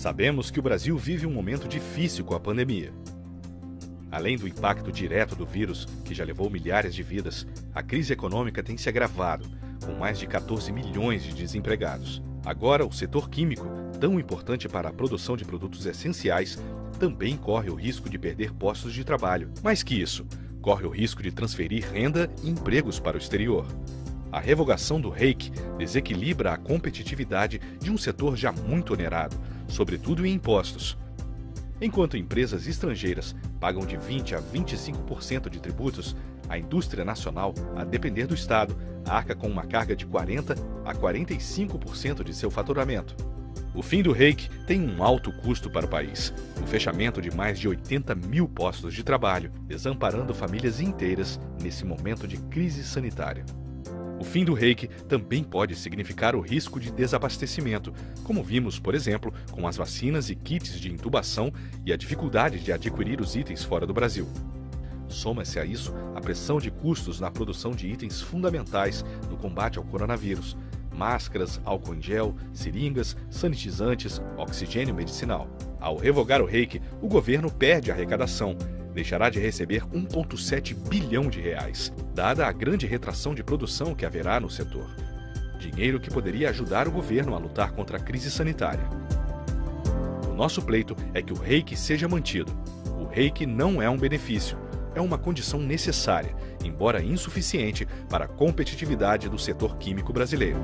Sabemos que o Brasil vive um momento difícil com a pandemia. Além do impacto direto do vírus, que já levou milhares de vidas, a crise econômica tem se agravado, com mais de 14 milhões de desempregados. Agora, o setor químico, tão importante para a produção de produtos essenciais, também corre o risco de perder postos de trabalho. Mais que isso, corre o risco de transferir renda e empregos para o exterior. A revogação do REIQ desequilibra a competitividade de um setor já muito onerado, sobretudo em impostos. Enquanto empresas estrangeiras pagam de 20% a 25% de tributos, a indústria nacional, a depender do Estado, arca com uma carga de 40% a 45% de seu faturamento. O fim do REIQ tem um alto custo para o país, o fechamento de mais de 80 mil postos de trabalho, desamparando famílias inteiras nesse momento de crise sanitária. O fim do REIQ também pode significar o risco de desabastecimento, como vimos, por exemplo, com as vacinas e kits de intubação e a dificuldade de adquirir os itens fora do Brasil. Soma-se a isso a pressão de custos na produção de itens fundamentais no combate ao coronavírus: máscaras, álcool em gel, seringas, sanitizantes, oxigênio medicinal. Ao revogar o REIQ, o governo perde a arrecadação, deixará de receber 1,7 bilhão de reais, dada a grande retração de produção que haverá no setor. Dinheiro que poderia ajudar o governo a lutar contra a crise sanitária. O nosso pleito é que o REIQ seja mantido. O REIQ não é um benefício, é uma condição necessária, embora insuficiente, para a competitividade do setor químico brasileiro.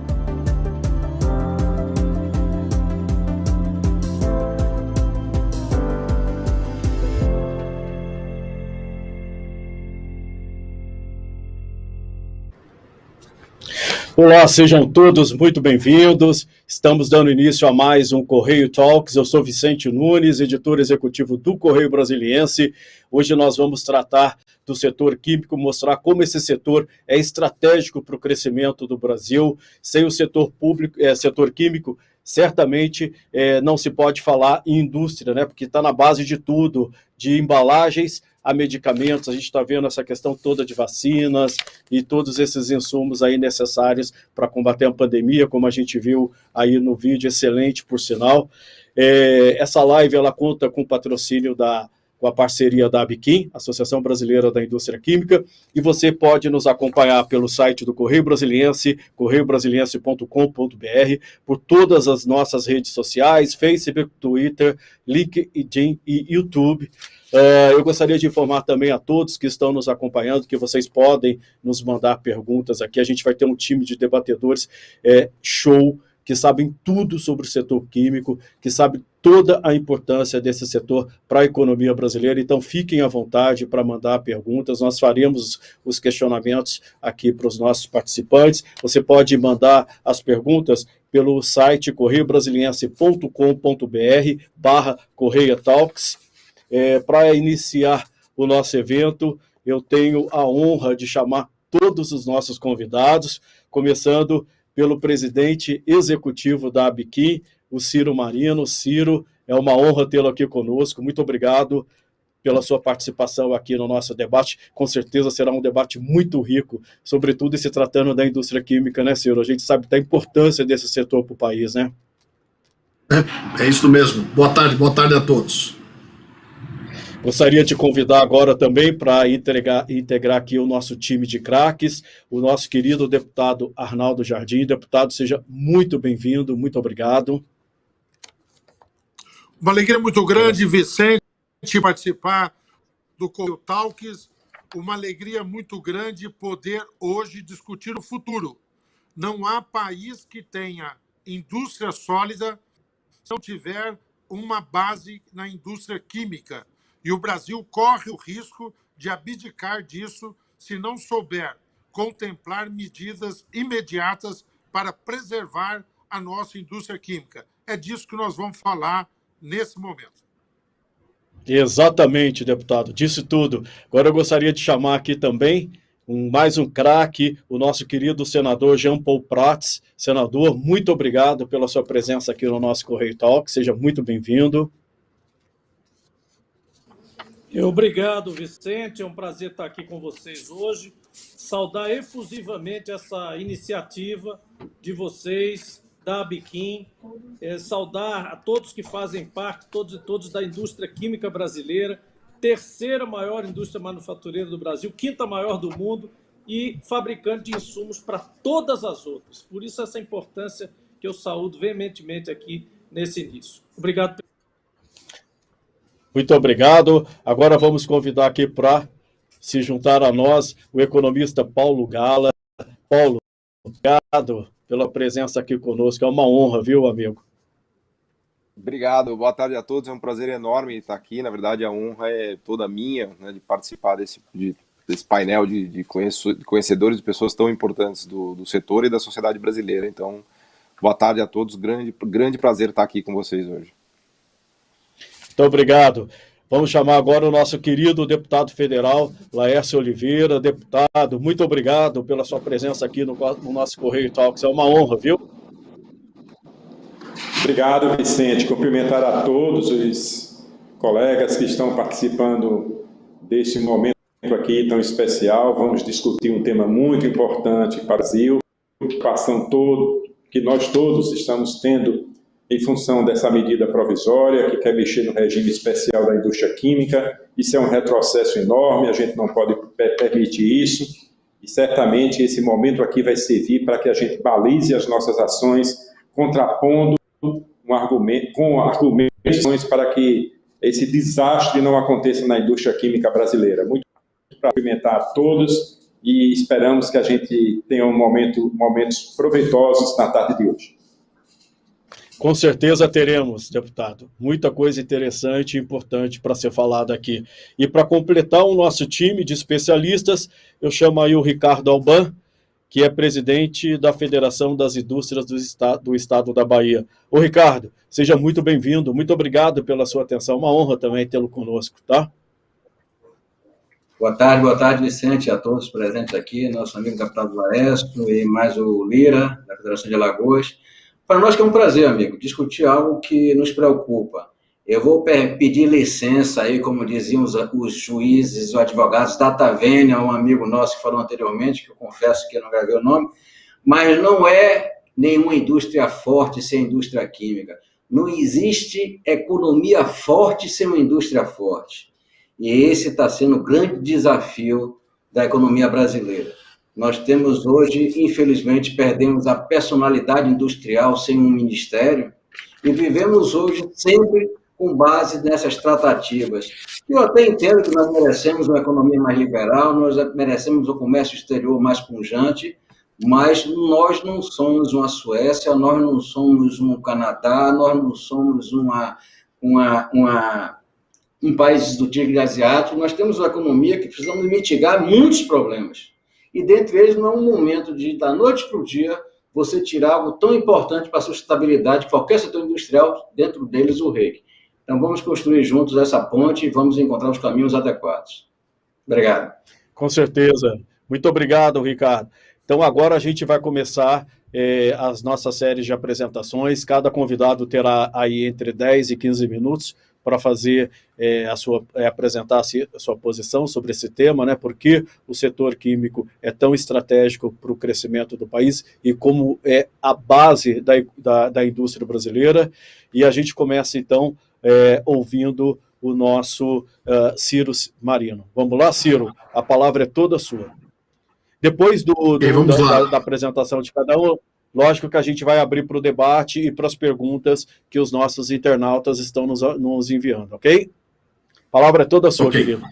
Olá, sejam todos muito bem-vindos. Estamos dando início a mais um Correio Talks. Eu sou Vicente Nunes, editor executivo do Correio Brasiliense. Hoje nós vamos tratar do setor químico, mostrar como esse setor é estratégico para o crescimento do Brasil. Sem o setor público, setor químico, certamente não se pode falar em indústria, né? Porque está na base de tudo, de embalagens a medicamentos. A gente está vendo essa questão toda de vacinas e todos esses insumos aí necessários para combater a pandemia, como a gente viu aí no vídeo, excelente, por sinal. Essa live ela conta com o patrocínio com a parceria da ABIQUIM, Associação Brasileira da Indústria Química, e você pode nos acompanhar pelo site do Correio Brasiliense, correiobrasiliense.com.br, por todas as nossas redes sociais, Facebook, Twitter, LinkedIn e YouTube. Eu gostaria de informar também a todos que estão nos acompanhando que vocês podem nos mandar perguntas aqui. A gente vai ter um time de debatedores show, que sabem tudo sobre o setor químico, que sabem toda a importância desse setor para a economia brasileira. Então, fiquem à vontade para mandar perguntas. Nós faremos os questionamentos aqui para os nossos participantes. Você pode mandar as perguntas pelo site correiobrasiliense.com.br/Correia Talks. Para iniciar o nosso evento, eu tenho a honra de chamar todos os nossos convidados, começando pelo presidente executivo da ABIQUIM, o Ciro Marino. Ciro, é uma honra tê-lo aqui conosco. Muito obrigado pela sua participação aqui no nosso debate. Com certeza será um debate muito rico, sobretudo se tratando da indústria química, né, Ciro? A gente sabe da importância desse setor para o país, né? É isso mesmo. Boa tarde a todos. Gostaria de convidar agora também para integrar aqui o nosso time de craques, o nosso querido deputado Arnaldo Jardim. Deputado, seja muito bem-vindo, muito obrigado. Uma alegria muito grande, Vicente, participar do Correio Talks. Uma alegria muito grande poder hoje discutir o futuro. Não há país que tenha indústria sólida se não tiver uma base na indústria química. E o Brasil corre o risco de abdicar disso se não souber contemplar medidas imediatas para preservar a nossa indústria química. É disso que nós vamos falar nesse momento. Exatamente, deputado, disse tudo. Agora eu gostaria de chamar aqui também mais um craque, o nosso querido senador Jean Paul Prats. Senador, muito obrigado pela sua presença aqui no nosso Correio Talk. Seja muito bem-vindo. Obrigado, Vicente. É um prazer estar aqui com vocês hoje. Saudar efusivamente essa iniciativa de vocês da Abiquim, saudar a todos que fazem parte, todos e todos da indústria química brasileira, terceira maior indústria manufatureira do Brasil, quinta maior do mundo e fabricante de insumos para todas as outras. Por isso, essa importância que eu saúdo veementemente aqui nesse início. Obrigado. Muito obrigado. Agora vamos convidar aqui para se juntar a nós o economista Paulo Gala. Paulo, obrigado pela presença aqui conosco. É uma honra, viu, amigo? Obrigado, boa tarde a todos. É um prazer enorme estar aqui. Na verdade, a honra é toda minha, né, de participar desse painel de conhecedores de pessoas tão importantes do setor e da sociedade brasileira. Então, boa tarde a todos. Grande prazer estar aqui com vocês hoje. Muito obrigado. Vamos chamar agora o nosso querido deputado federal, Laércio Oliveira. Deputado, muito obrigado pela sua presença aqui no nosso Correio Talks. É uma honra, viu? Obrigado, Vicente. Cumprimentar a todos os colegas que estão participando deste momento aqui tão especial. Vamos discutir um tema muito importante para o Brasil, a preocupação que nós todos estamos tendo em função dessa medida provisória, que quer mexer no regime especial da indústria química. Isso é um retrocesso enorme, a gente não pode permitir isso, e certamente esse momento aqui vai servir para que a gente balize as nossas ações, contrapondo com argumentos para que esse desastre não aconteça na indústria química brasileira. Muito para cumprimentar a todos e esperamos que a gente tenha momentos proveitosos na tarde de hoje. Com certeza teremos, deputado. Muita coisa interessante e importante para ser falada aqui. E para completar o nosso time de especialistas, eu chamo aí o Ricardo Alban, que é presidente da Federação das Indústrias do Estado da Bahia. Ô, Ricardo, seja muito bem-vindo. Muito obrigado pela sua atenção. Uma honra também tê-lo conosco, tá? Boa tarde, Vicente, a todos presentes aqui, nosso amigo deputado Laércio e mais o Lira, da Federação de Alagoas. Para nós que é um prazer, amigo, discutir algo que nos preocupa. Eu vou pedir licença aí, como diziam os juízes, os advogados, Data Vênia, um amigo nosso que falou anteriormente, que eu confesso que eu não gravei o nome, mas não é nenhuma indústria forte sem indústria química. Não existe economia forte sem uma indústria forte. E esse está sendo o grande desafio da economia brasileira. Nós temos hoje, infelizmente, perdemos a personalidade industrial sem um ministério e vivemos hoje sempre com base nessas tratativas. Eu até entendo que nós merecemos uma economia mais liberal, nós merecemos um comércio exterior mais pujante, mas nós não somos uma Suécia, nós não somos um Canadá, nós não somos um país do Tigre Asiático, nós temos uma economia que precisamos mitigar muitos problemas. E dentre eles não é um momento de, da noite para o dia, você tirar algo tão importante para a sustentabilidade de qualquer setor industrial, dentro deles o REIC. Então vamos construir juntos essa ponte e vamos encontrar os caminhos adequados. Obrigado. Com certeza. Muito obrigado, Ricardo. Então agora a gente vai começar as nossas séries de apresentações. Cada convidado terá aí entre 10 e 15 minutos para fazer apresentar a sua posição sobre esse tema, né? Porque o setor químico é tão estratégico para o crescimento do país e como é a base da indústria brasileira. E a gente começa, então, ouvindo o nosso Ciro Marino. Vamos lá, Ciro? A palavra é toda sua. Depois da apresentação de cada um, lógico que a gente vai abrir para o debate e para as perguntas que os nossos internautas estão nos enviando, ok? A palavra é toda sua, querido.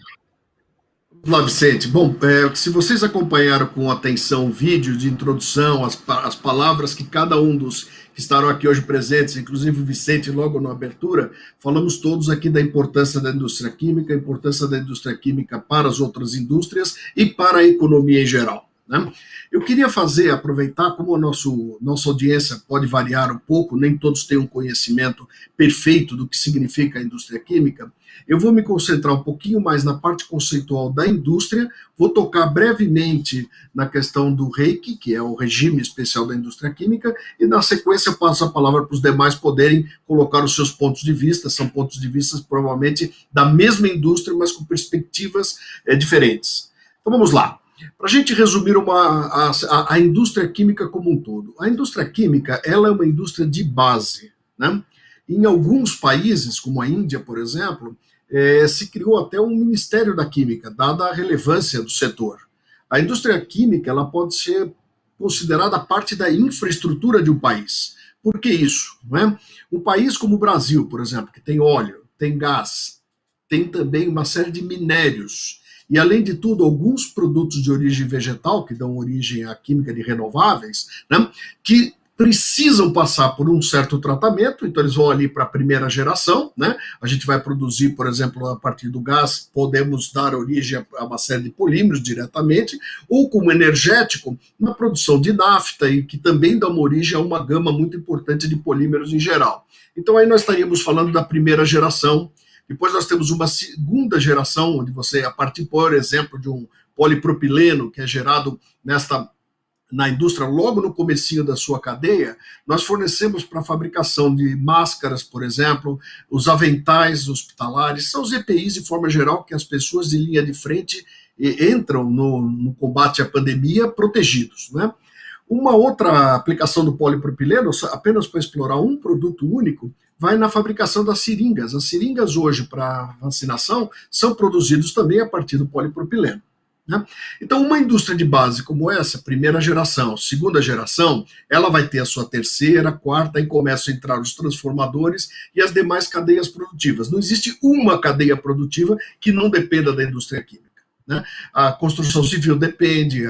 Vamos lá, Vicente. Bom, se vocês acompanharam com atenção o vídeo de introdução, as palavras que cada um dos que estarão aqui hoje presentes, inclusive o Vicente logo na abertura, falamos todos aqui da importância da indústria química, a importância da indústria química para as outras indústrias e para a economia em geral, né? Eu queria aproveitar, como a nossa audiência pode variar um pouco, nem todos têm um conhecimento perfeito do que significa a indústria química, eu vou me concentrar um pouquinho mais na parte conceitual da indústria, vou tocar brevemente na questão do REIC, que é o Regime Especial da Indústria Química, e na sequência eu passo a palavra para os demais poderem colocar os seus pontos de vista, são pontos de vista provavelmente da mesma indústria, mas com perspectivas diferentes. Então vamos lá. Para a gente resumir a indústria química como um todo. A indústria química, ela é uma indústria de base, né? Em alguns países, como a Índia, por exemplo, se criou até um Ministério da Química, dada a relevância do setor. A indústria química, ela pode ser considerada parte da infraestrutura de um país. Por que isso? Não é? Um país como o Brasil, por exemplo, que tem óleo, tem gás, tem também uma série de minérios, e, além de tudo, alguns produtos de origem vegetal, que dão origem à química de renováveis, né, que precisam passar por um certo tratamento, então eles vão ali para a primeira geração, né? A gente vai produzir, por exemplo, a partir do gás, podemos dar origem a uma série de polímeros diretamente, ou como energético, na produção de nafta, e que também dá uma origem a uma gama muito importante de polímeros em geral. Então aí nós estaríamos falando da primeira geração. Depois nós temos uma segunda geração, onde você, a partir, por exemplo, de um polipropileno, que é gerado na indústria logo no comecinho da sua cadeia, nós fornecemos para a fabricação de máscaras, por exemplo, os aventais hospitalares, são os EPIs de forma geral que as pessoas de linha de frente entram no combate à pandemia protegidos, né? Uma outra aplicação do polipropileno, apenas para explorar um produto único, vai na fabricação das seringas. As seringas hoje para vacinação são produzidas também a partir do polipropileno. Né? Então, uma indústria de base como essa, primeira geração, segunda geração, ela vai ter a sua terceira, quarta, e começam a entrar os transformadores e as demais cadeias produtivas. Não existe uma cadeia produtiva que não dependa da indústria química. Né? A construção civil depende,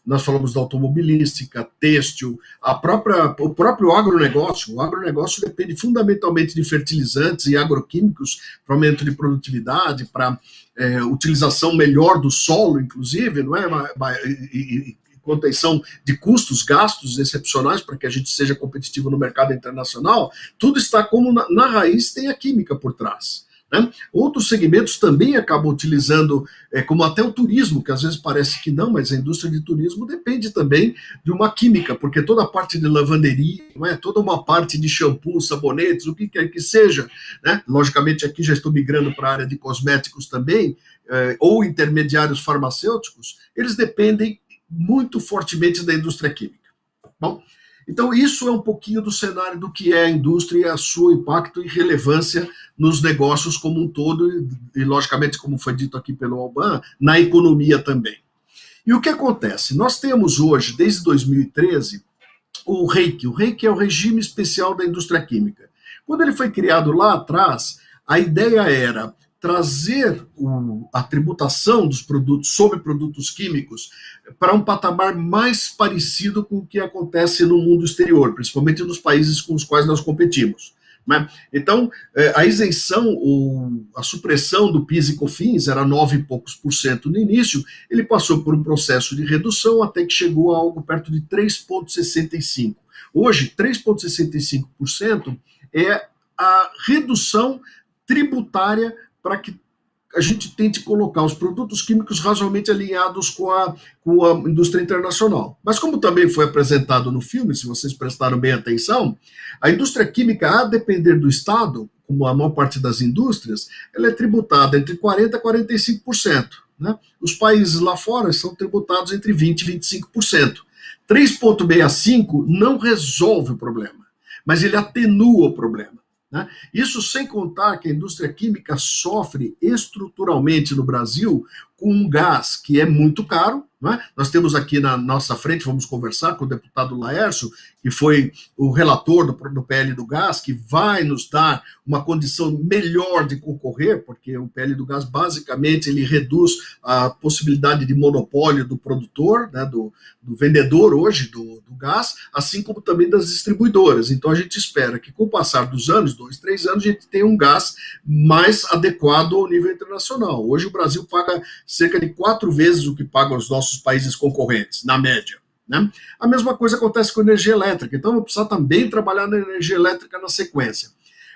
nós falamos da automobilística, têxtil, o próprio agronegócio. O agronegócio depende fundamentalmente de fertilizantes e agroquímicos para aumento de produtividade, para utilização melhor do solo, inclusive, não é? E contenção de custos, gastos excepcionais para que a gente seja competitivo no mercado internacional. Tudo está como na raiz tem a química por trás. Né? Outros segmentos também acabam utilizando, como até o turismo, que às vezes parece que não, mas a indústria de turismo depende também de uma química, porque toda a parte de lavanderia, não é? Toda uma parte de shampoo, sabonetes, o que quer que seja, né? Logicamente aqui já estou migrando para a área de cosméticos também, ou intermediários farmacêuticos, eles dependem muito fortemente da indústria química. Bom, então isso é um pouquinho do cenário do que é a indústria e o seu impacto e relevância nos negócios como um todo e, logicamente, como foi dito aqui pelo Alban, na economia também. E o que acontece? Nós temos hoje, desde 2013, o REIQ. O REIQ é o Regime Especial da Indústria Química. Quando ele foi criado lá atrás, a ideia era trazer a tributação dos produtos sobre produtos químicos para um patamar mais parecido com o que acontece no mundo exterior, principalmente nos países com os quais nós competimos. Né? Então, a isenção, a supressão do PIS e COFINS era 9 e poucos por cento no início, ele passou por um processo de redução até que chegou a algo perto de 3,65%. Hoje, 3,65% é a redução tributária para que a gente tente colocar os produtos químicos razoavelmente alinhados com a indústria internacional. Mas como também foi apresentado no filme, se vocês prestaram bem atenção, a indústria química, a depender do Estado, como a maior parte das indústrias, ela é tributada entre 40% a 45%. Né? Os países lá fora são tributados entre 20% e 25%. 3,65% não resolve o problema, mas ele atenua o problema. Né? Isso sem contar que a indústria química sofre estruturalmente no Brasil com um gás que é muito caro. Né? Nós temos aqui na nossa frente, vamos conversar com o deputado Laércio, que foi o relator do PL do gás, que vai nos dar uma condição melhor de concorrer, porque o PL do gás, basicamente, ele reduz a possibilidade de monopólio do produtor, né, do vendedor hoje do gás, assim como também das distribuidoras. Então, a gente espera que, com o passar dos anos, 2, 3 anos, a gente tenha um gás mais adequado ao nível internacional. Hoje, o Brasil paga cerca de 4 vezes o que pagam os nossos países concorrentes, na média. Né? A mesma coisa acontece com a energia elétrica, então vou precisar também trabalhar na energia elétrica na sequência.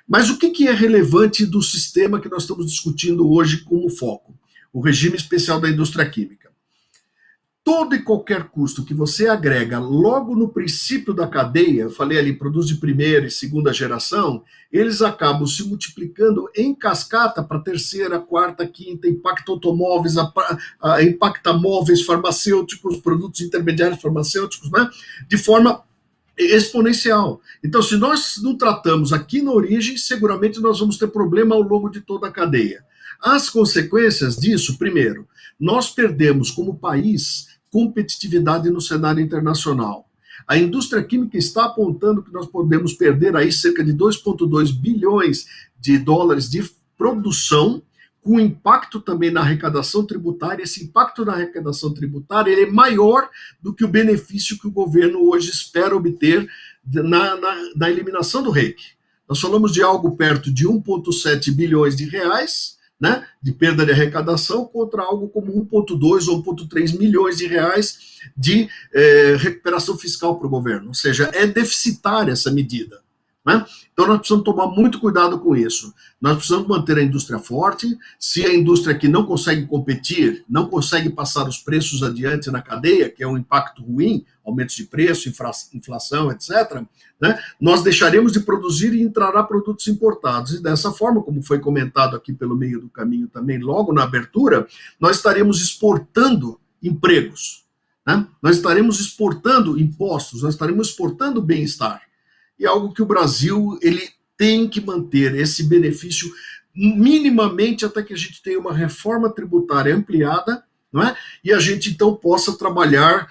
Mas o que é relevante do sistema que nós estamos discutindo hoje como foco? O regime especial da indústria química. todo e qualquer custo que você agrega logo no princípio da cadeia, eu falei ali, produz de primeira e segunda geração, eles acabam se multiplicando em cascata para terceira, quarta, quinta, impacta automóveis, impacta móveis, farmacêuticos, produtos intermediários farmacêuticos, né? De forma exponencial. Então, se nós não tratamos aqui na origem, seguramente nós vamos ter problema ao longo de toda a cadeia. As consequências disso, primeiro, nós perdemos como país competitividade no cenário internacional. A indústria química está apontando que nós podemos perder aí cerca de 2,2 bilhões de dólares de produção, com impacto também na arrecadação tributária. Esse impacto na arrecadação tributária ele é maior do que o benefício que o governo hoje espera obter na eliminação do REIQ. Nós falamos de algo perto de 1,7 bilhões de reais, né, de perda de arrecadação, contra algo como 1,2 ou 1,3 milhões de reais de recuperação fiscal para o governo. Ou seja, é deficitária essa medida. Né? Então nós precisamos tomar muito cuidado com isso. Nós precisamos manter a indústria forte. Se a indústria que não consegue competir, não consegue passar os preços adiante na cadeia, que é um impacto ruim, aumentos de preço, inflação, etc., né, nós deixaremos de produzir e entrará produtos importados. E dessa forma, como foi comentado aqui pelo meio do caminho também, logo na abertura, nós estaremos exportando empregos, né? Nós estaremos exportando impostos, nós estaremos exportando bem-estar. E algo que o Brasil ele tem que manter esse benefício minimamente até que a gente tenha uma reforma tributária ampliada, não é? E a gente então possa trabalhar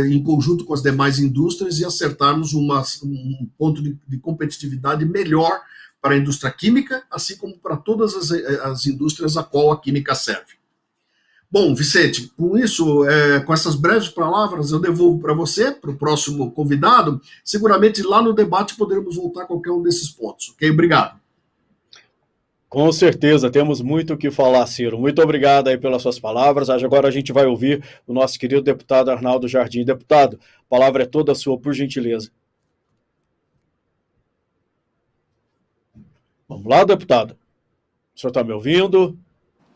em conjunto com as demais indústrias e acertarmos um ponto de competitividade melhor para a indústria química, assim como para todas as indústrias a qual a química serve. Bom, Vicente, com isso, com essas breves palavras, eu devolvo para você, para o próximo convidado. Seguramente lá no debate poderemos voltar a qualquer um desses pontos, ok? Obrigado. Com certeza, temos muito o que falar, Ciro. Muito obrigado aí pelas suas palavras. Agora a gente vai ouvir o nosso querido deputado Arnaldo Jardim. Deputado, a palavra é toda sua, por gentileza. Vamos lá, deputado. O senhor está me ouvindo?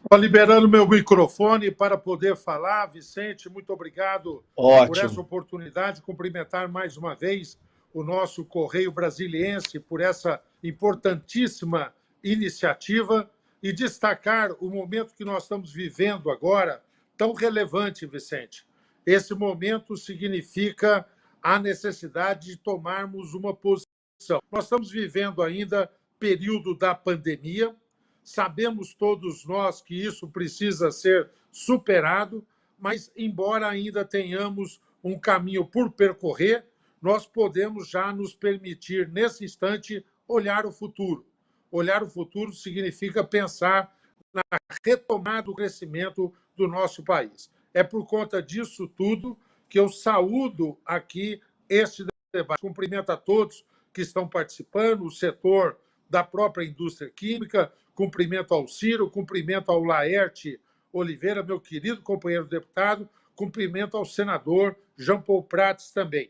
Estou liberando meu microfone para poder falar. Vicente, muito obrigado por essa oportunidade. Cumprimentar mais uma vez o nosso Correio Brasiliense por essa importantíssima iniciativa e destacar o momento que nós estamos vivendo agora, tão relevante, Vicente. Esse momento significa a necessidade de tomarmos uma posição. Nós estamos vivendo ainda período da pandemia, sabemos todos nós que isso precisa ser superado, mas, embora ainda tenhamos um caminho por percorrer, nós podemos já nos permitir, nesse instante, olhar o futuro. Olhar o futuro significa pensar na retomada do crescimento do nosso país. É por conta disso tudo que eu saúdo aqui este debate. Cumprimento a todos que estão participando, o setor da própria indústria química, cumprimento ao Ciro, cumprimento ao Laerte Oliveira, meu querido companheiro deputado, cumprimento ao senador Jean Paul Prats também.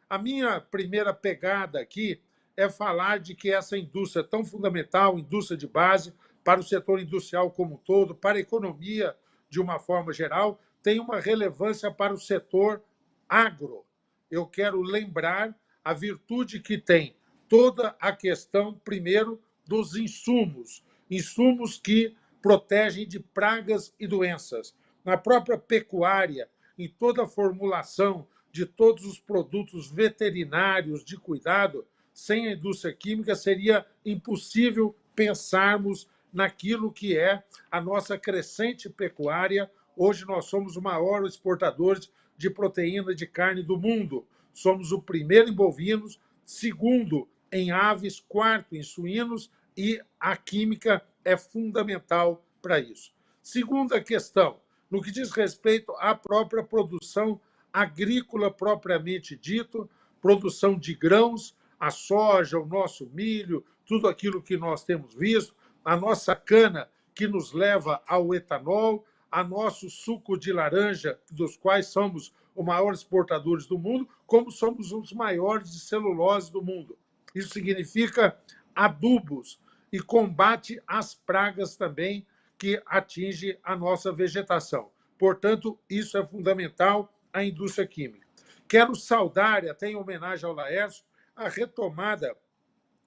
A minha primeira pegada aqui é falar de que essa indústria tão fundamental, indústria de base, para o setor industrial como um todo, para a economia de uma forma geral, tem uma relevância para o setor agro. Eu quero lembrar a virtude que tem toda a questão, primeiro, dos insumos que protegem de pragas e doenças. Na própria pecuária, em toda a formulação de todos os produtos veterinários de cuidado, sem a indústria química seria impossível pensarmos naquilo que é a nossa crescente pecuária. Hoje nós somos os maiores exportadores de proteína de carne do mundo. Somos o primeiro em bovinos, segundo em aves, quarto em suínos, e a química é fundamental para isso. Segunda questão, no que diz respeito à própria produção agrícola propriamente dito, produção de grãos, a soja, o nosso milho, tudo aquilo que nós temos visto, a nossa cana que nos leva ao etanol, a nosso suco de laranja, dos quais somos os maiores exportadores do mundo, como somos os maiores de celulose do mundo. Isso significa adubos e combate às pragas também que atinge a nossa vegetação. Portanto, isso é fundamental a indústria química. Quero saudar, e até em homenagem ao Laércio, a retomada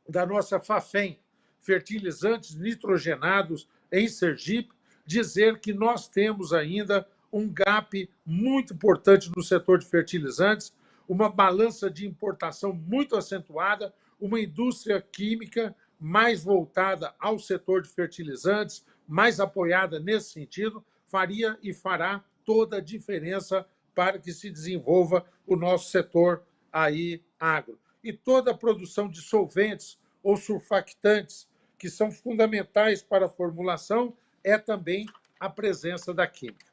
da nossa Fafem, fertilizantes nitrogenados em Sergipe, dizer que nós temos ainda um gap muito importante no setor de fertilizantes, uma balança de importação muito acentuada, uma indústria química mais voltada ao setor de fertilizantes, mais apoiada nesse sentido, faria e fará toda a diferença para que se desenvolva o nosso setor aí agro. E toda a produção de solventes ou surfactantes, que são fundamentais para a formulação, é também a presença da química.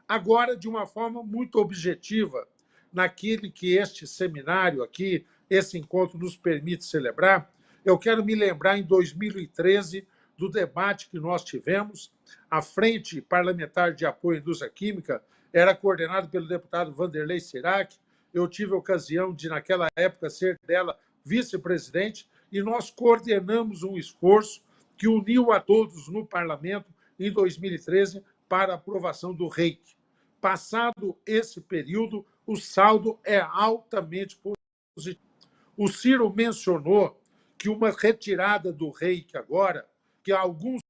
Agora, de uma forma muito objetiva, naquele que este seminário aqui, esse encontro nos permite celebrar, eu quero me lembrar, em 2013, do debate que nós tivemos. A Frente Parlamentar de Apoio à Indústria Química era coordenada pelo deputado Vanderlei Cirac. Eu tive a ocasião de, naquela época, ser dela vice-presidente, e nós coordenamos um esforço que uniu a todos no parlamento em 2013 para a aprovação do REIQ. Passado esse período, o saldo é altamente positivo. O Ciro mencionou que uma retirada do REIQ agora, que alguns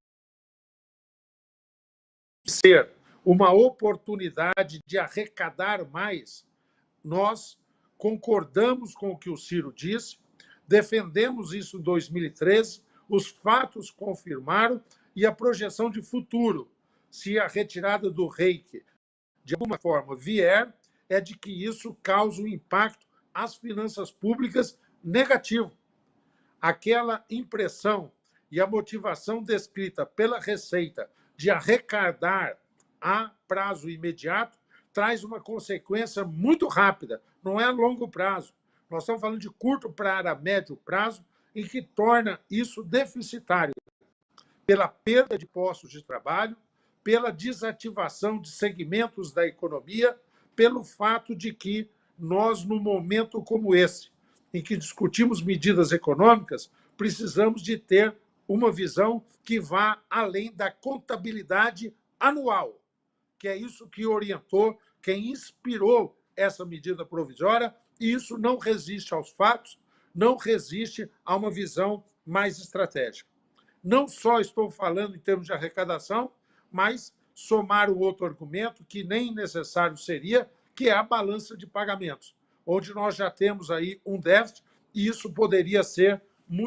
ser uma oportunidade de arrecadar mais, nós concordamos com o que o Ciro disse, defendemos isso em 2013, os fatos confirmaram, e a projeção de futuro, se a retirada do REIQ de alguma forma vier, é de que isso cause um impacto às finanças públicas negativo. Aquela impressão e a motivação descrita pela Receita de arrecadar a prazo imediato traz uma consequência muito rápida, não é a longo prazo. Nós estamos falando de curto para médio prazo, em que torna isso deficitário pela perda de postos de trabalho, pela desativação de segmentos da economia, pelo fato de que nós, num momento como esse, em que discutimos medidas econômicas, precisamos de ter uma visão que vá além da contabilidade anual, que é isso que orientou, quem inspirou essa medida provisória, e isso não resiste aos fatos, não resiste a uma visão mais estratégica. Não só estou falando em termos de arrecadação, mas somar o outro argumento, que nem necessário seria, que é a balança de pagamentos, onde nós já temos aí um déficit, e isso poderia ser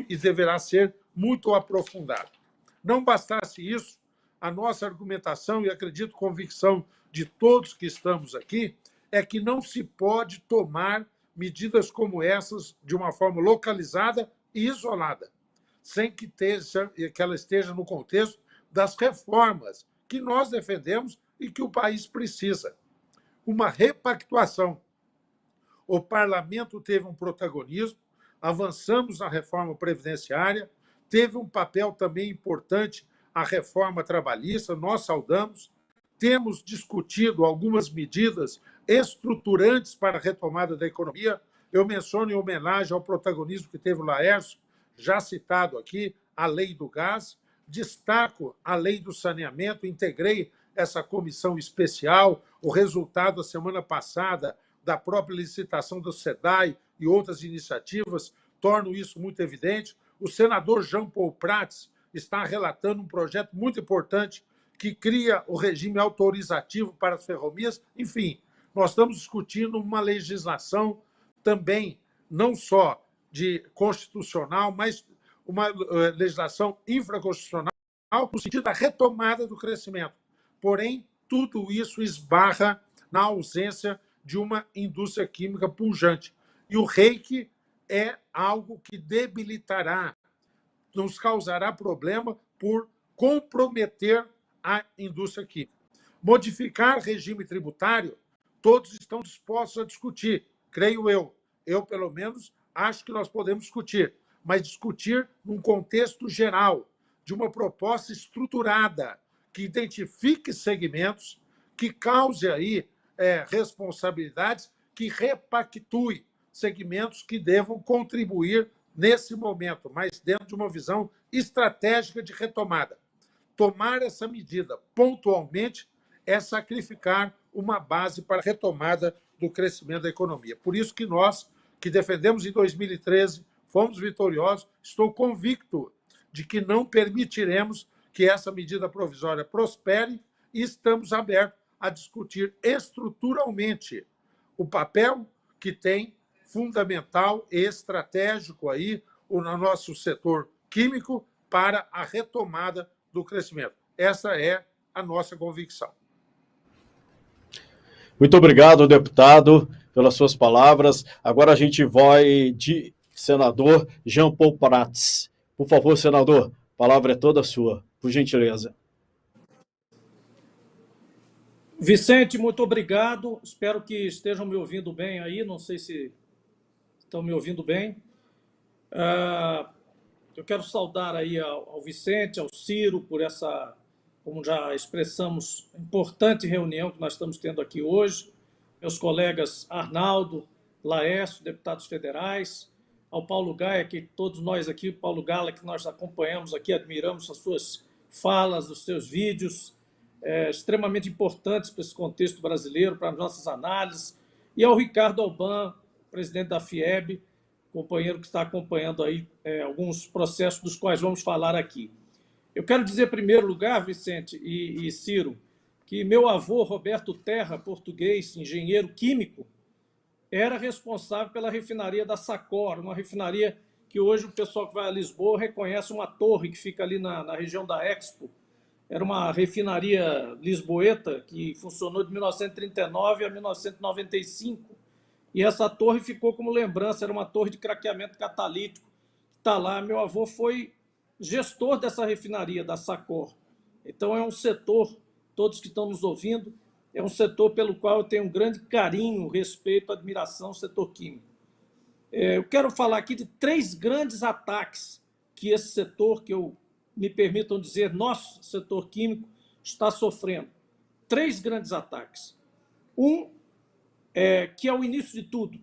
e deverá ser muito aprofundado. Não bastasse isso, a nossa argumentação, e acredito convicção de todos que estamos aqui, é que não se pode tomar medidas como essas de uma forma localizada e isolada, sem que ela esteja no contexto das reformas que nós defendemos e que o país precisa. Uma repactuação. O parlamento teve um protagonismo, avançamos na reforma previdenciária, teve um papel também importante a reforma trabalhista, nós saudamos, temos discutido algumas medidas estruturantes para a retomada da economia. Eu menciono em homenagem ao protagonismo que teve o Laércio, já citado aqui, a lei do gás, destaco a lei do saneamento, integrei essa comissão especial, o resultado da semana passada da própria licitação do SEDAI e outras iniciativas tornam isso muito evidente. O senador Jean Paul Prats está relatando um projeto muito importante que cria o regime autorizativo para as ferrovias. Enfim, nós estamos discutindo uma legislação também, não só de constitucional, mas uma legislação infraconstitucional no sentido da retomada do crescimento. Porém, tudo isso esbarra na ausência de uma indústria química pujante. E o REIQ é algo que debilitará, nos causará problema por comprometer a indústria química. Modificar regime tributário, todos estão dispostos a discutir, creio eu. Eu, pelo menos, acho que nós podemos discutir, mas discutir num contexto geral, de uma proposta estruturada, que identifique segmentos, que cause aí responsabilidades, que repactue segmentos que devam contribuir nesse momento, mas dentro de uma visão estratégica de retomada. Tomar essa medida pontualmente é sacrificar uma base para a retomada do crescimento da economia. Por isso que nós, que defendemos em 2013, fomos vitoriosos, estou convicto de que não permitiremos que essa medida provisória prospere e estamos abertos a discutir estruturalmente o papel que tem fundamental e estratégico aí no nosso setor químico para a retomada do crescimento. Essa é a nossa convicção. Muito obrigado, deputado, pelas suas palavras. Agora a gente vai de senador Jean Paul Prats. Por favor, senador, a palavra é toda sua, por gentileza. Vicente, muito obrigado. Espero que estejam me ouvindo bem aí. Não sei se estão me ouvindo bem. Eu quero saudar aí ao Vicente, ao Ciro, por essa, como já expressamos, importante reunião que nós estamos tendo aqui hoje. Meus colegas Arnaldo, Laércio, deputados federais, ao Paulo Gaia, que todos nós aqui, Paulo Gala, que nós acompanhamos aqui, admiramos as suas falas, os seus vídeos, extremamente importantes para esse contexto brasileiro, para as nossas análises, e ao Ricardo Alban, presidente da FIEB, companheiro que está acompanhando aí alguns processos dos quais vamos falar aqui. Eu quero dizer, em primeiro lugar, Vicente e Ciro, que meu avô, Roberto Terra, português, engenheiro químico, era responsável pela refinaria da Sacor, uma refinaria que hoje o pessoal que vai a Lisboa reconhece uma torre que fica ali na região da Expo. Era uma refinaria lisboeta que funcionou de 1939 a 1995. E essa torre ficou como lembrança, era uma torre de craqueamento catalítico. Está lá, meu avô foi gestor dessa refinaria, da Sacor. Então é um setor, todos que estão nos ouvindo, é um setor pelo qual eu tenho um grande carinho, respeito, admiração, setor químico. Eu quero falar aqui de 3 grandes ataques que esse setor, que me permitam dizer, nosso setor químico, está sofrendo. 3 grandes ataques. Que é o início de tudo,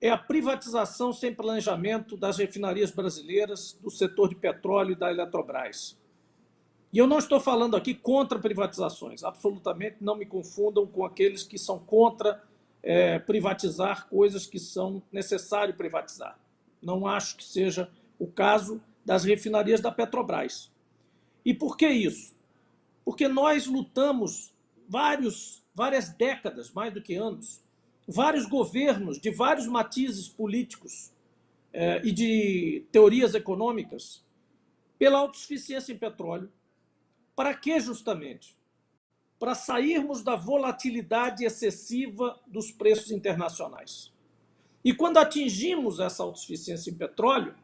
é a privatização sem planejamento das refinarias brasileiras, do setor de petróleo e da Eletrobras. E eu não estou falando aqui contra privatizações, absolutamente não me confundam com aqueles que são contra privatizar coisas que são necessário privatizar. Não acho que seja o caso das refinarias da Petrobras. E por que isso? Porque nós lutamos várias décadas, mais do que anos, vários governos de vários matizes políticos e de teorias econômicas pela autossuficiência em petróleo. Para que justamente? Para sairmos da volatilidade excessiva dos preços internacionais. E quando atingimos essa autossuficiência em petróleo,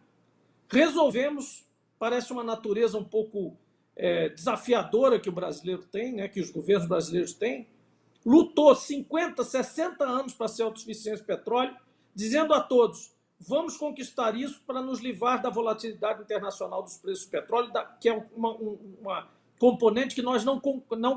resolvemos, parece uma natureza um pouco desafiadora que o brasileiro tem, né, que os governos brasileiros têm, lutou 50, 60 anos para ser autossuficiente em petróleo, dizendo a todos, vamos conquistar isso para nos livrar da volatilidade internacional dos preços do petróleo, que é uma componente que nós não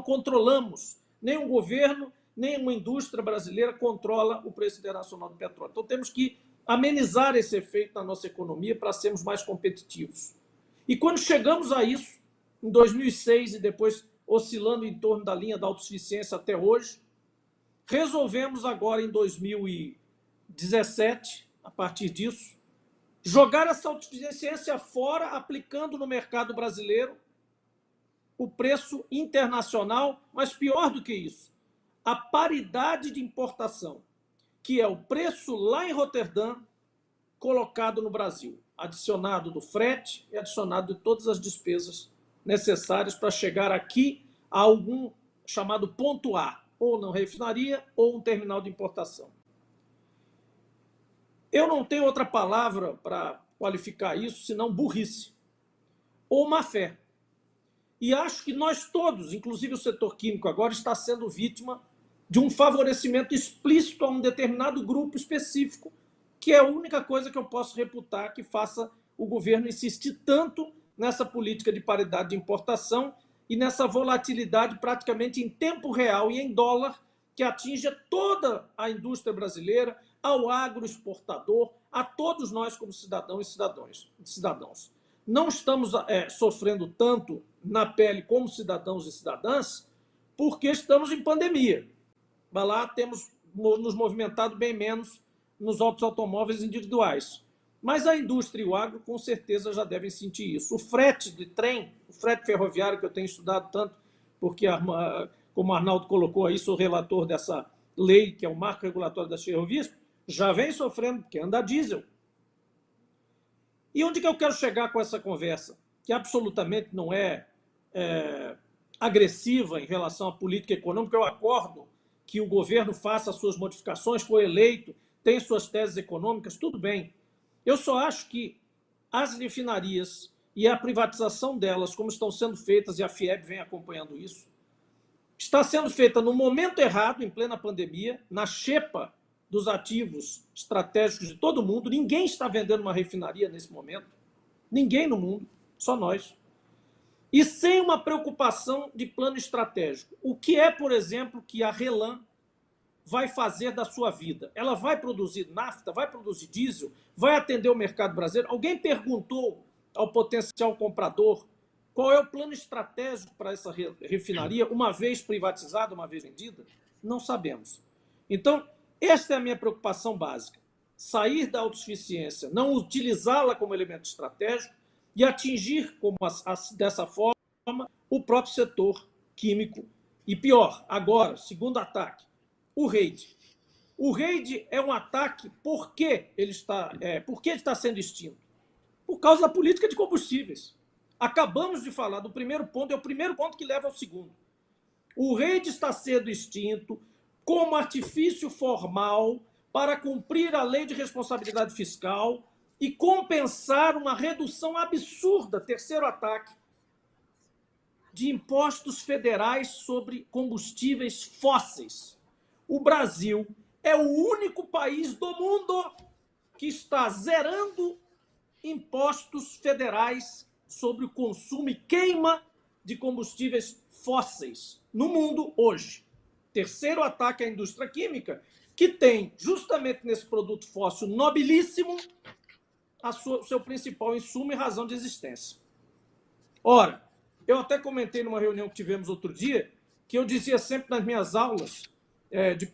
controlamos. Nem um governo, nem uma indústria brasileira controla o preço internacional do petróleo. Então temos que amenizar esse efeito na nossa economia para sermos mais competitivos. E quando chegamos a isso, em 2006 e depois oscilando em torno da linha da autossuficiência até hoje, resolvemos agora em 2017, a partir disso, jogar essa autossuficiência fora, aplicando no mercado brasileiro o preço internacional, mas pior do que isso, a paridade de importação, que é o preço lá em Roterdã, colocado no Brasil, adicionado do frete e adicionado de todas as despesas necessárias para chegar aqui a algum chamado ponto A, ou na refinaria ou um terminal de importação. Eu não tenho outra palavra para qualificar isso senão burrice ou má fé. E acho que nós todos, inclusive o setor químico agora, está sendo vítima de um favorecimento explícito a um determinado grupo específico, que é a única coisa que eu posso reputar que faça o governo insistir tanto nessa política de paridade de importação e nessa volatilidade praticamente em tempo real e em dólar que atinge toda a indústria brasileira, ao agroexportador, a todos nós como cidadãos e cidadãos. Não estamos sofrendo tanto na pele como cidadãos e cidadãs porque estamos em pandemia. Mas lá temos nos movimentado bem menos nos automóveis individuais. Mas a indústria e o agro, com certeza, já devem sentir isso. O frete de trem, o frete ferroviário, que eu tenho estudado tanto, porque, como o Arnaldo colocou aí, sou relator dessa lei, que é o marco regulatório das ferrovias, já vem sofrendo, porque anda a diesel. E onde que eu quero chegar com essa conversa? Que absolutamente não é agressiva em relação à política econômica. Eu acordo que o governo faça as suas modificações, foi eleito, tem suas teses econômicas, tudo bem. Eu só acho que as refinarias e a privatização delas, como estão sendo feitas, e a FIEB vem acompanhando isso, está sendo feita no momento errado, em plena pandemia, na xepa dos ativos estratégicos de todo mundo. Ninguém está vendendo uma refinaria nesse momento. Ninguém no mundo, só nós. E sem uma preocupação de plano estratégico. O que é, por exemplo, que a RLAM vai fazer da sua vida? Ela vai produzir nafta, vai produzir diesel, vai atender o mercado brasileiro? Alguém perguntou ao potencial comprador qual é o plano estratégico para essa refinaria, uma vez privatizada, uma vez vendida? Não sabemos. Então, esta é a minha preocupação básica. Sair da autossuficiência, não utilizá-la como elemento estratégico e atingir, dessa forma, o próprio setor químico. E pior, agora, segundo ataque, o REID. O REID é um ataque porque ele está sendo extinto? Por causa da política de combustíveis. Acabamos de falar do primeiro ponto, é o primeiro ponto que leva ao segundo. O REID está sendo extinto como artifício formal para cumprir a lei de responsabilidade fiscal e compensar uma redução absurda, terceiro ataque, de impostos federais sobre combustíveis fósseis. O Brasil é o único país do mundo que está zerando impostos federais sobre o consumo e queima de combustíveis fósseis no mundo hoje. Terceiro ataque à indústria química, que tem justamente nesse produto fóssil nobilíssimo o seu principal insumo e razão de existência. Ora, eu até comentei numa reunião que tivemos outro dia, que eu dizia sempre nas minhas aulas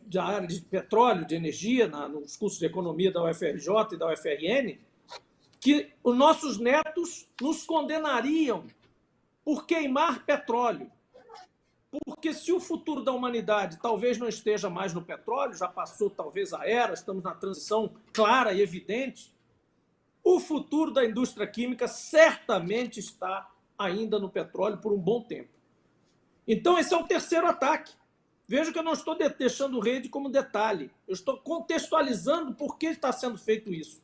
da área de petróleo, de energia, nos cursos de economia da UFRJ e da UFRN, que os nossos netos nos condenariam por queimar petróleo. Porque se o futuro da humanidade talvez não esteja mais no petróleo, já passou talvez a era, estamos na transição clara e evidente, o futuro da indústria química certamente está ainda no petróleo por um bom tempo. Então, esse é o terceiro ataque. Veja que eu não estou deixando o REID como detalhe, eu estou contextualizando por que está sendo feito isso.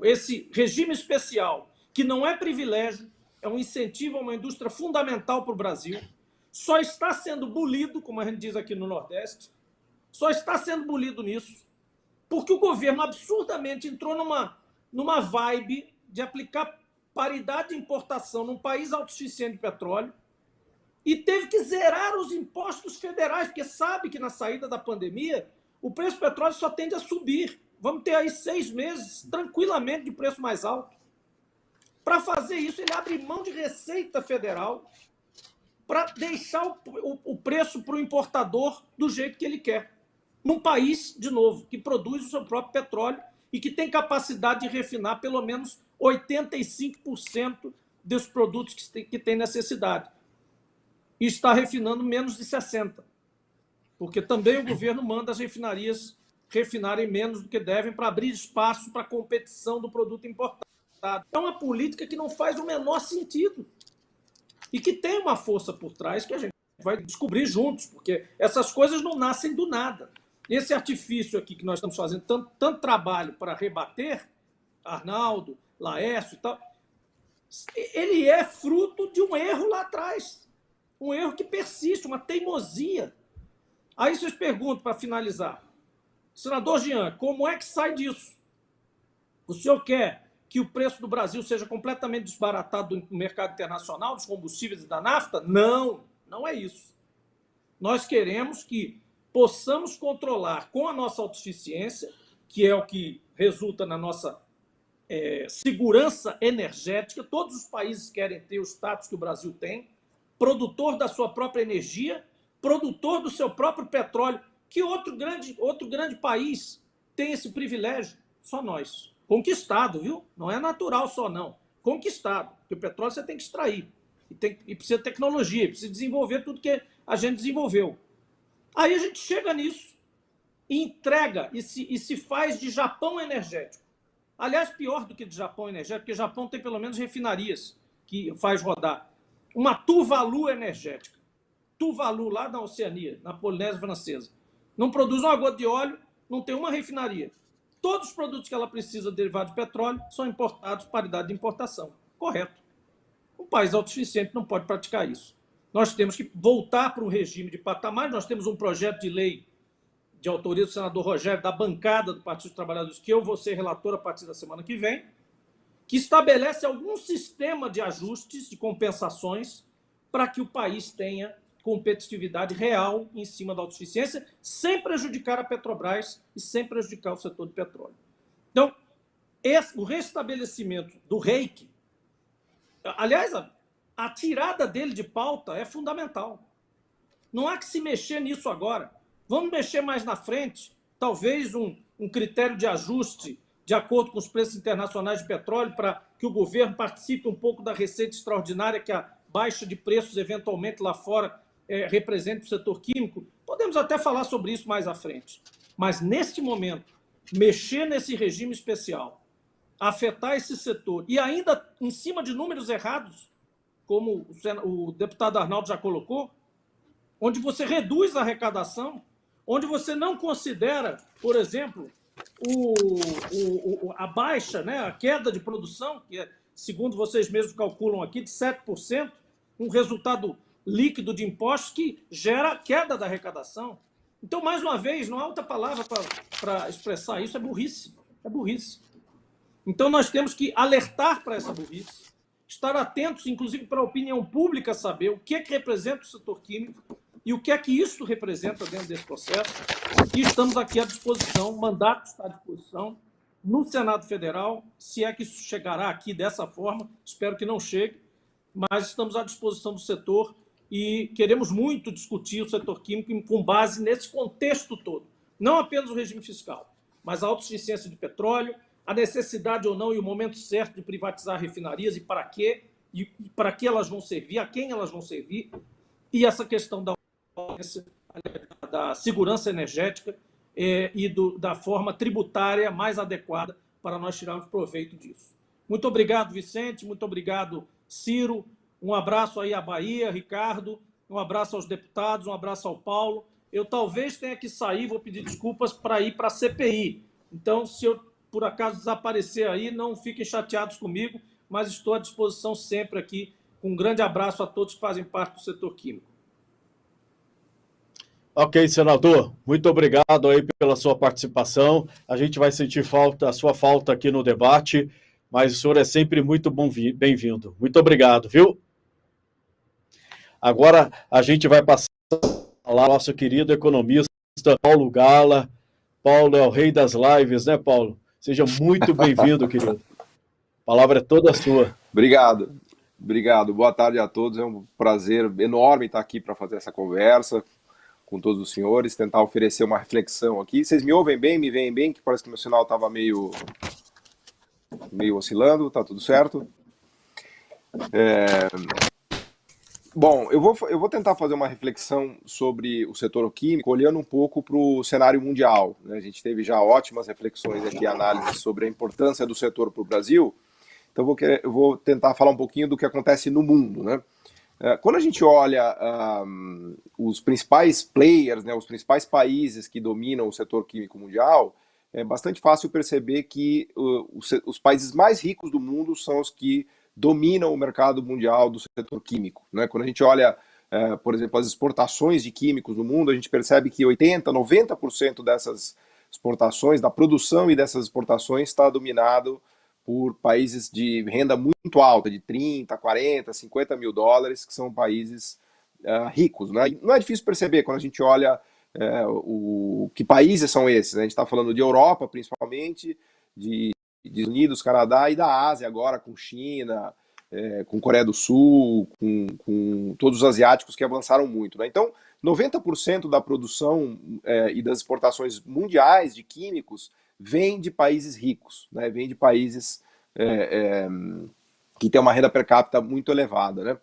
Esse regime especial, que não é privilégio, é um incentivo a uma indústria fundamental para o Brasil, só está sendo bolido, como a gente diz aqui no Nordeste, só está sendo bolido nisso, porque o governo absurdamente entrou numa vibe de aplicar paridade de importação num país autossuficiente de petróleo e teve que zerar os impostos federais, porque sabe que na saída da pandemia o preço do petróleo só tende a subir. Vamos ter aí 6 meses tranquilamente de preço mais alto. Para fazer isso, ele abre mão de receita federal para deixar o preço para o importador do jeito que ele quer. Num país, de novo, que produz o seu próprio petróleo e que tem capacidade de refinar pelo menos 85% dos produtos que tem necessidade. E está refinando menos de 60%. Porque também o governo manda as refinarias refinarem menos do que devem para abrir espaço para a competição do produto importado. É uma política que não faz o menor sentido e que tem uma força por trás que a gente vai descobrir juntos, porque essas coisas não nascem do nada. Esse artifício aqui que nós estamos fazendo tanto trabalho para rebater, Arnaldo, Laércio e tal, ele é fruto de um erro lá atrás, um erro que persiste, uma teimosia. Aí vocês perguntam, para finalizar, senador Jean, como é que sai disso? O senhor quer que o preço do Brasil seja completamente desbaratado no mercado internacional, dos combustíveis e da nafta? Não, não é isso. Nós queremos que possamos controlar com a nossa autossuficiência, que é o que resulta na nossa segurança energética. Todos os países querem ter o status que o Brasil tem, produtor da sua própria energia, produtor do seu próprio petróleo Que outro grande país tem esse privilégio? Só nós. Conquistado, viu? Não é natural só, não. Conquistado. Porque o petróleo você tem que extrair. E precisa de tecnologia, precisa desenvolver tudo que a gente desenvolveu. Aí a gente chega nisso e entrega e se faz de Japão energético. Aliás, pior do que de Japão energético, porque o Japão tem pelo menos refinarias que faz rodar. Uma Tuvalu energética. Tuvalu, lá na Oceania, na Polinésia Francesa. Não produz uma gota de óleo, não tem uma refinaria. Todos os produtos que ela precisa derivados de petróleo são importados, paridade de importação. Correto. Um país autossuficiente não pode praticar isso. Nós temos que voltar para um regime de patamar. Nós temos um projeto de lei de autoria do senador Rogério, da bancada do Partido dos Trabalhadores, que eu vou ser relator a partir da semana que vem, que estabelece algum sistema de ajustes, de compensações, para que o país tenha competitividade real em cima da autossuficiência, sem prejudicar a Petrobras e sem prejudicar o setor de petróleo. Então, o restabelecimento do REIQ, aliás, a tirada dele de pauta é fundamental. Não há que se mexer nisso agora. Vamos mexer mais na frente, talvez um critério de ajuste de acordo com os preços internacionais de petróleo para que o governo participe um pouco da receita extraordinária que a baixa de preços, eventualmente, lá fora represente para o setor químico. Podemos até falar sobre isso mais à frente. Mas, neste momento, mexer nesse regime especial, afetar esse setor, e ainda em cima de números errados, como o deputado Arnaldo já colocou, onde você reduz a arrecadação, onde você não considera, por exemplo, a baixa, né, a queda de produção, que é, segundo vocês mesmos calculam aqui, de 7%, um resultado líquido de impostos que gera queda da arrecadação. Então, mais uma vez, não há outra palavra para expressar isso, é burrice. É burrice. Então, nós temos que alertar para essa burrice, estar atentos, inclusive, para a opinião pública saber o que é que representa o setor químico e o que é que isso representa dentro desse processo. E estamos aqui à disposição, o mandato está à disposição no Senado Federal, se é que isso chegará aqui dessa forma, espero que não chegue, mas estamos à disposição do setor e queremos muito discutir o setor químico com base nesse contexto todo. Não apenas o regime fiscal, mas a autossuficiência de petróleo, a necessidade ou não e o momento certo de privatizar refinarias e para quê, e para que elas vão servir, a quem elas vão servir, e essa questão da segurança energética e da forma tributária mais adequada para nós tirarmos proveito disso. Muito obrigado, Vicente, muito obrigado, Ciro, um abraço aí à Bahia, Ricardo, um abraço aos deputados, um abraço ao Paulo. Eu talvez tenha que sair, vou pedir desculpas para ir para a CPI. Então, se eu, por acaso, desaparecer aí, não fiquem chateados comigo, mas estou à disposição sempre aqui. Um grande abraço a todos que fazem parte do setor químico. Ok, senador, muito obrigado aí pela sua participação. A gente vai sentir a sua falta aqui no debate, mas o senhor é sempre muito bem-vindo. Muito obrigado, viu? Agora a gente vai passar ao nosso querido economista Paulo Gala. Paulo é o rei das lives, né, Paulo? Seja muito bem-vindo, querido. A palavra é toda sua. Obrigado. Obrigado. Boa tarde a todos. É um prazer enorme estar aqui para fazer essa conversa com todos os senhores, tentar oferecer uma reflexão aqui. Vocês me ouvem bem, me veem bem, que parece que meu sinal estava meio oscilando, tá tudo certo? Bom, eu vou tentar fazer uma reflexão sobre o setor químico, olhando um pouco para o cenário mundial, né? A gente teve já ótimas reflexões aqui, análises sobre a importância do setor para o Brasil, então eu vou tentar falar um pouquinho do que acontece no mundo, né? Quando a gente olha os principais players, né, os principais países que dominam o setor químico mundial, é bastante fácil perceber que os países mais ricos do mundo são os que dominam o mercado mundial do setor químico, né? Quando a gente olha, por exemplo, as exportações de químicos no mundo, a gente percebe que 80%, 90% dessas exportações, da produção e dessas exportações está dominado por países de renda muito alta, de 30, 40, 50 mil dólares, que são países ricos, né? E não é difícil perceber quando a gente olha que países são esses, né? A gente está falando de Europa, principalmente, de Estados Unidos, Canadá e da Ásia agora, com China, com Coreia do Sul, com todos os asiáticos que avançaram muito, né? Então, 90% da produção e das exportações mundiais de químicos vem de países ricos, né? Vem de países que têm uma renda per capita muito elevada, né?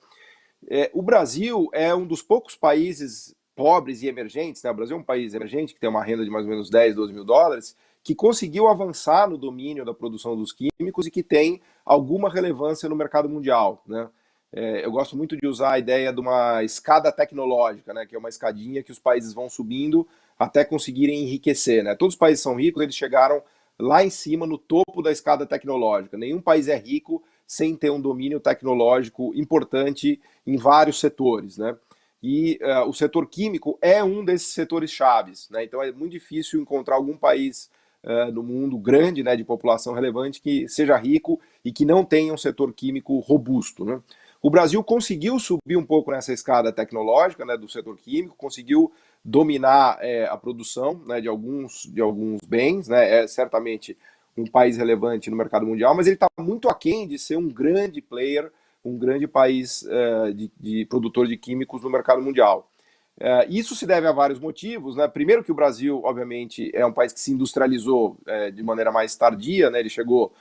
O Brasil é um dos poucos países pobres e emergentes, né? O Brasil é um país emergente que tem uma renda de mais ou menos 10, 12 mil dólares, que conseguiu avançar no domínio da produção dos químicos e que tem alguma relevância no mercado mundial, né? Eu gosto muito de usar a ideia de uma escada tecnológica, né? Que é uma escadinha que os países vão subindo até conseguirem enriquecer, né? Todos os países são ricos, eles chegaram lá em cima, no topo da escada tecnológica. Nenhum país é rico sem ter um domínio tecnológico importante em vários setores, né? E o setor químico é um desses setores chaves, né? Então é muito difícil encontrar algum país no mundo grande, né, de população relevante, que seja rico e que não tenha um setor químico robusto, né? O Brasil conseguiu subir um pouco nessa escada tecnológica, né, do setor químico, conseguiu dominar a produção, né, de alguns bens, né? É certamente um país relevante no mercado mundial, mas ele está muito aquém de ser um grande player, um grande país de produtor de químicos no mercado mundial. Isso se deve a vários motivos, né? Primeiro que o Brasil, obviamente, é um país que se industrializou de maneira mais tardia, né? Ele chegou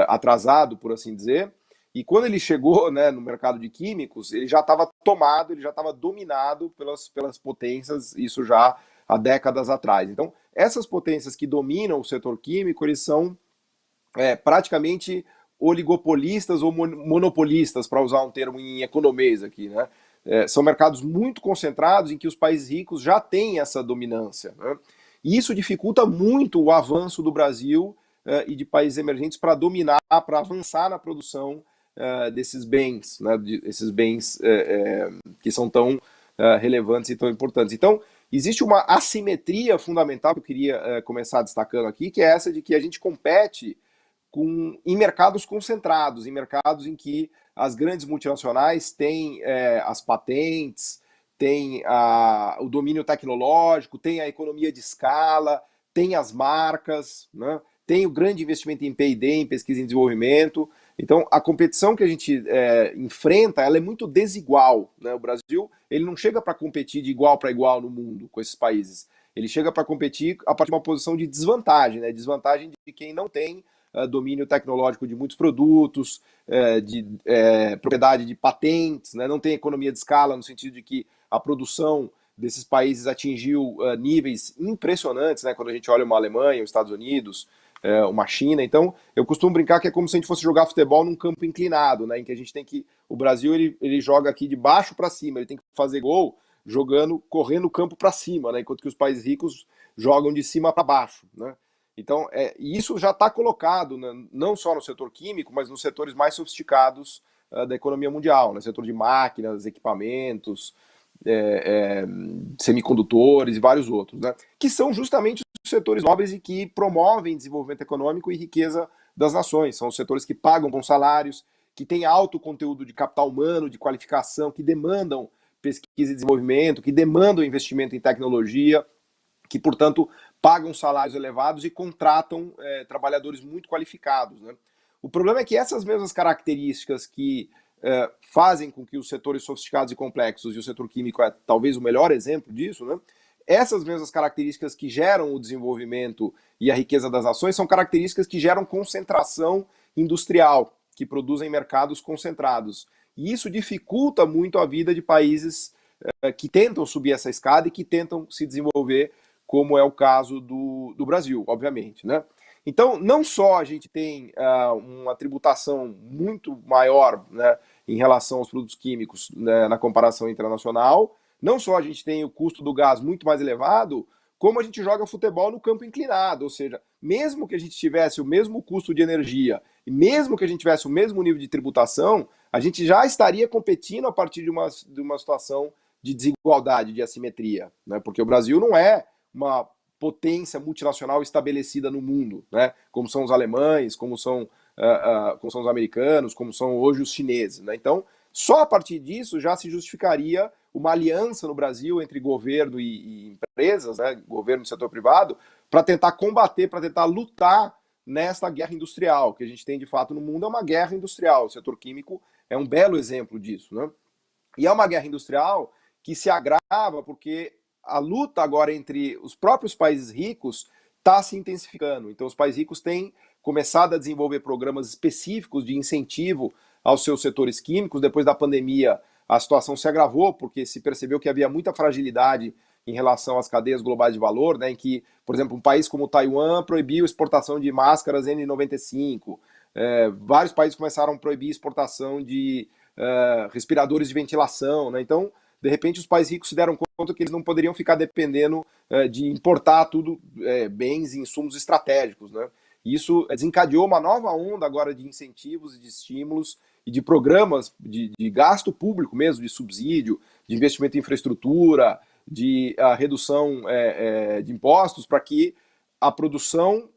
atrasado, por assim dizer, e quando ele chegou, né, no mercado de químicos, ele já estava tomado, ele já estava dominado pelas potências, isso já há décadas atrás. Então, essas potências que dominam o setor químico, eles são praticamente oligopolistas ou monopolistas, para usar um termo em economês aqui, né? São mercados muito concentrados em que os países ricos já têm essa dominância, né? E isso dificulta muito o avanço do Brasil e de países emergentes para dominar, para avançar na produção desses bens, né? Esses bens que são tão relevantes e tão importantes. Então, existe uma assimetria fundamental que eu queria começar destacando aqui, que é essa de que a gente compete em mercados concentrados, em mercados em que as grandes multinacionais têm as patentes, têm o domínio tecnológico, têm a economia de escala, têm as marcas, né? Tem o grande investimento em P&D, em pesquisa e desenvolvimento. Então, a competição que a gente enfrenta, ela é muito desigual, né? O Brasil, ele não chega para competir de igual para igual no mundo com esses países. Ele chega para competir a partir de uma posição de desvantagem, né? Desvantagem de quem não tem domínio tecnológico de muitos produtos, de propriedade de patentes, né? Não tem economia de escala, no sentido de que a produção desses países atingiu níveis impressionantes, né? Quando a gente olha uma Alemanha, os Estados Unidos, uma China. Então, eu costumo brincar que é como se a gente fosse jogar futebol num campo inclinado, né? Em que a gente tem que... O Brasil, ele joga aqui de baixo para cima, ele tem que fazer gol correndo o campo para cima, né? Enquanto que os países ricos jogam de cima para baixo, né? Então, isso já está colocado, né, não só no setor químico, mas nos setores mais sofisticados da economia mundial, né, setor de máquinas, equipamentos, semicondutores e vários outros, né, que são justamente os setores nobres e que promovem desenvolvimento econômico e riqueza das nações. São os setores que pagam bons salários, que têm alto conteúdo de capital humano, de qualificação, que demandam pesquisa e desenvolvimento, que demandam investimento em tecnologia, que, portanto, pagam salários elevados e contratam trabalhadores muito qualificados, né? O problema é que essas mesmas características que fazem com que os setores sofisticados e complexos, e o setor químico é talvez o melhor exemplo disso, né? Essas mesmas características que geram o desenvolvimento e a riqueza das nações são características que geram concentração industrial, que produzem mercados concentrados. E isso dificulta muito a vida de países que tentam subir essa escada e que tentam se desenvolver, como é o caso do Brasil, obviamente, né? Então, não só a gente tem uma tributação muito maior, né, em relação aos produtos químicos, né, na comparação internacional, não só a gente tem o custo do gás muito mais elevado, como a gente joga futebol no campo inclinado, ou seja, mesmo que a gente tivesse o mesmo custo de energia, e mesmo que a gente tivesse o mesmo nível de tributação, a gente já estaria competindo a partir de uma situação de desigualdade, de assimetria, né? Porque o Brasil não é uma potência multinacional estabelecida no mundo, né? Como são os alemães, como são os americanos, como são hoje os chineses, né? Então, só a partir disso já se justificaria uma aliança no Brasil entre governo e empresas, né? Governo e setor privado, para tentar combater, para tentar lutar nessa guerra industrial. O que a gente tem de fato no mundo é uma guerra industrial. O setor químico é um belo exemplo disso, né? E é uma guerra industrial que se agrava porque a luta agora entre os próprios países ricos está se intensificando. Então, os países ricos têm começado a desenvolver programas específicos de incentivo aos seus setores químicos. Depois da pandemia, a situação se agravou, porque se percebeu que havia muita fragilidade em relação às cadeias globais de valor, né, em que, por exemplo, um país como Taiwan proibiu exportação de máscaras N95, vários países começaram a proibir exportação de respiradores de ventilação, né? Então, de repente, os países ricos se deram conta que eles não poderiam ficar dependendo de importar tudo, bens e insumos estratégicos, né? Isso desencadeou uma nova onda agora de incentivos e de estímulos e de programas de gasto público mesmo, de subsídio, de investimento em infraestrutura, de redução de impostos, para que a produção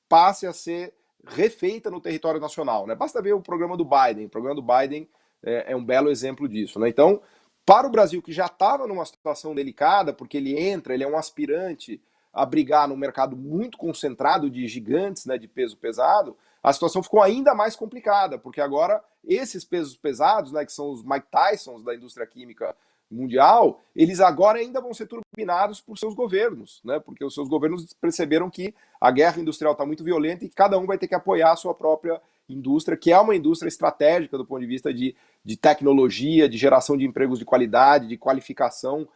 passe a ser refeita no território nacional, né? Basta ver o programa do Biden. O programa do Biden é um belo exemplo disso, né? Então, para o Brasil, que já estava numa situação delicada, porque ele é um aspirante a brigar num mercado muito concentrado de gigantes, né, de peso pesado, a situação ficou ainda mais complicada, porque agora esses pesos pesados, né, que são os Mike Tysons da indústria química mundial, eles agora ainda vão ser turbinados por seus governos, né, porque os seus governos perceberam que a guerra industrial está muito violenta e que cada um vai ter que apoiar a sua própria indústria, que é uma indústria estratégica do ponto de vista de tecnologia, de geração de empregos de qualidade, de qualificação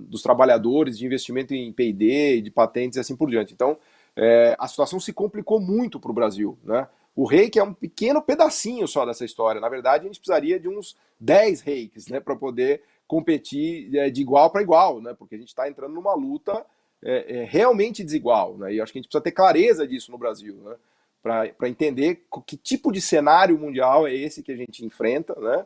dos trabalhadores, de investimento em P&D, de patentes e assim por diante. Então, a situação se complicou muito para o Brasil, né? O reiki é um pequeno pedacinho só dessa história. Na verdade, a gente precisaria de uns 10 reikis, né, para poder competir de igual para igual, né? Porque a gente está entrando numa luta realmente desigual, né? E eu acho que a gente precisa ter clareza disso no Brasil, né? Para entender que tipo de cenário mundial é esse que a gente enfrenta, né?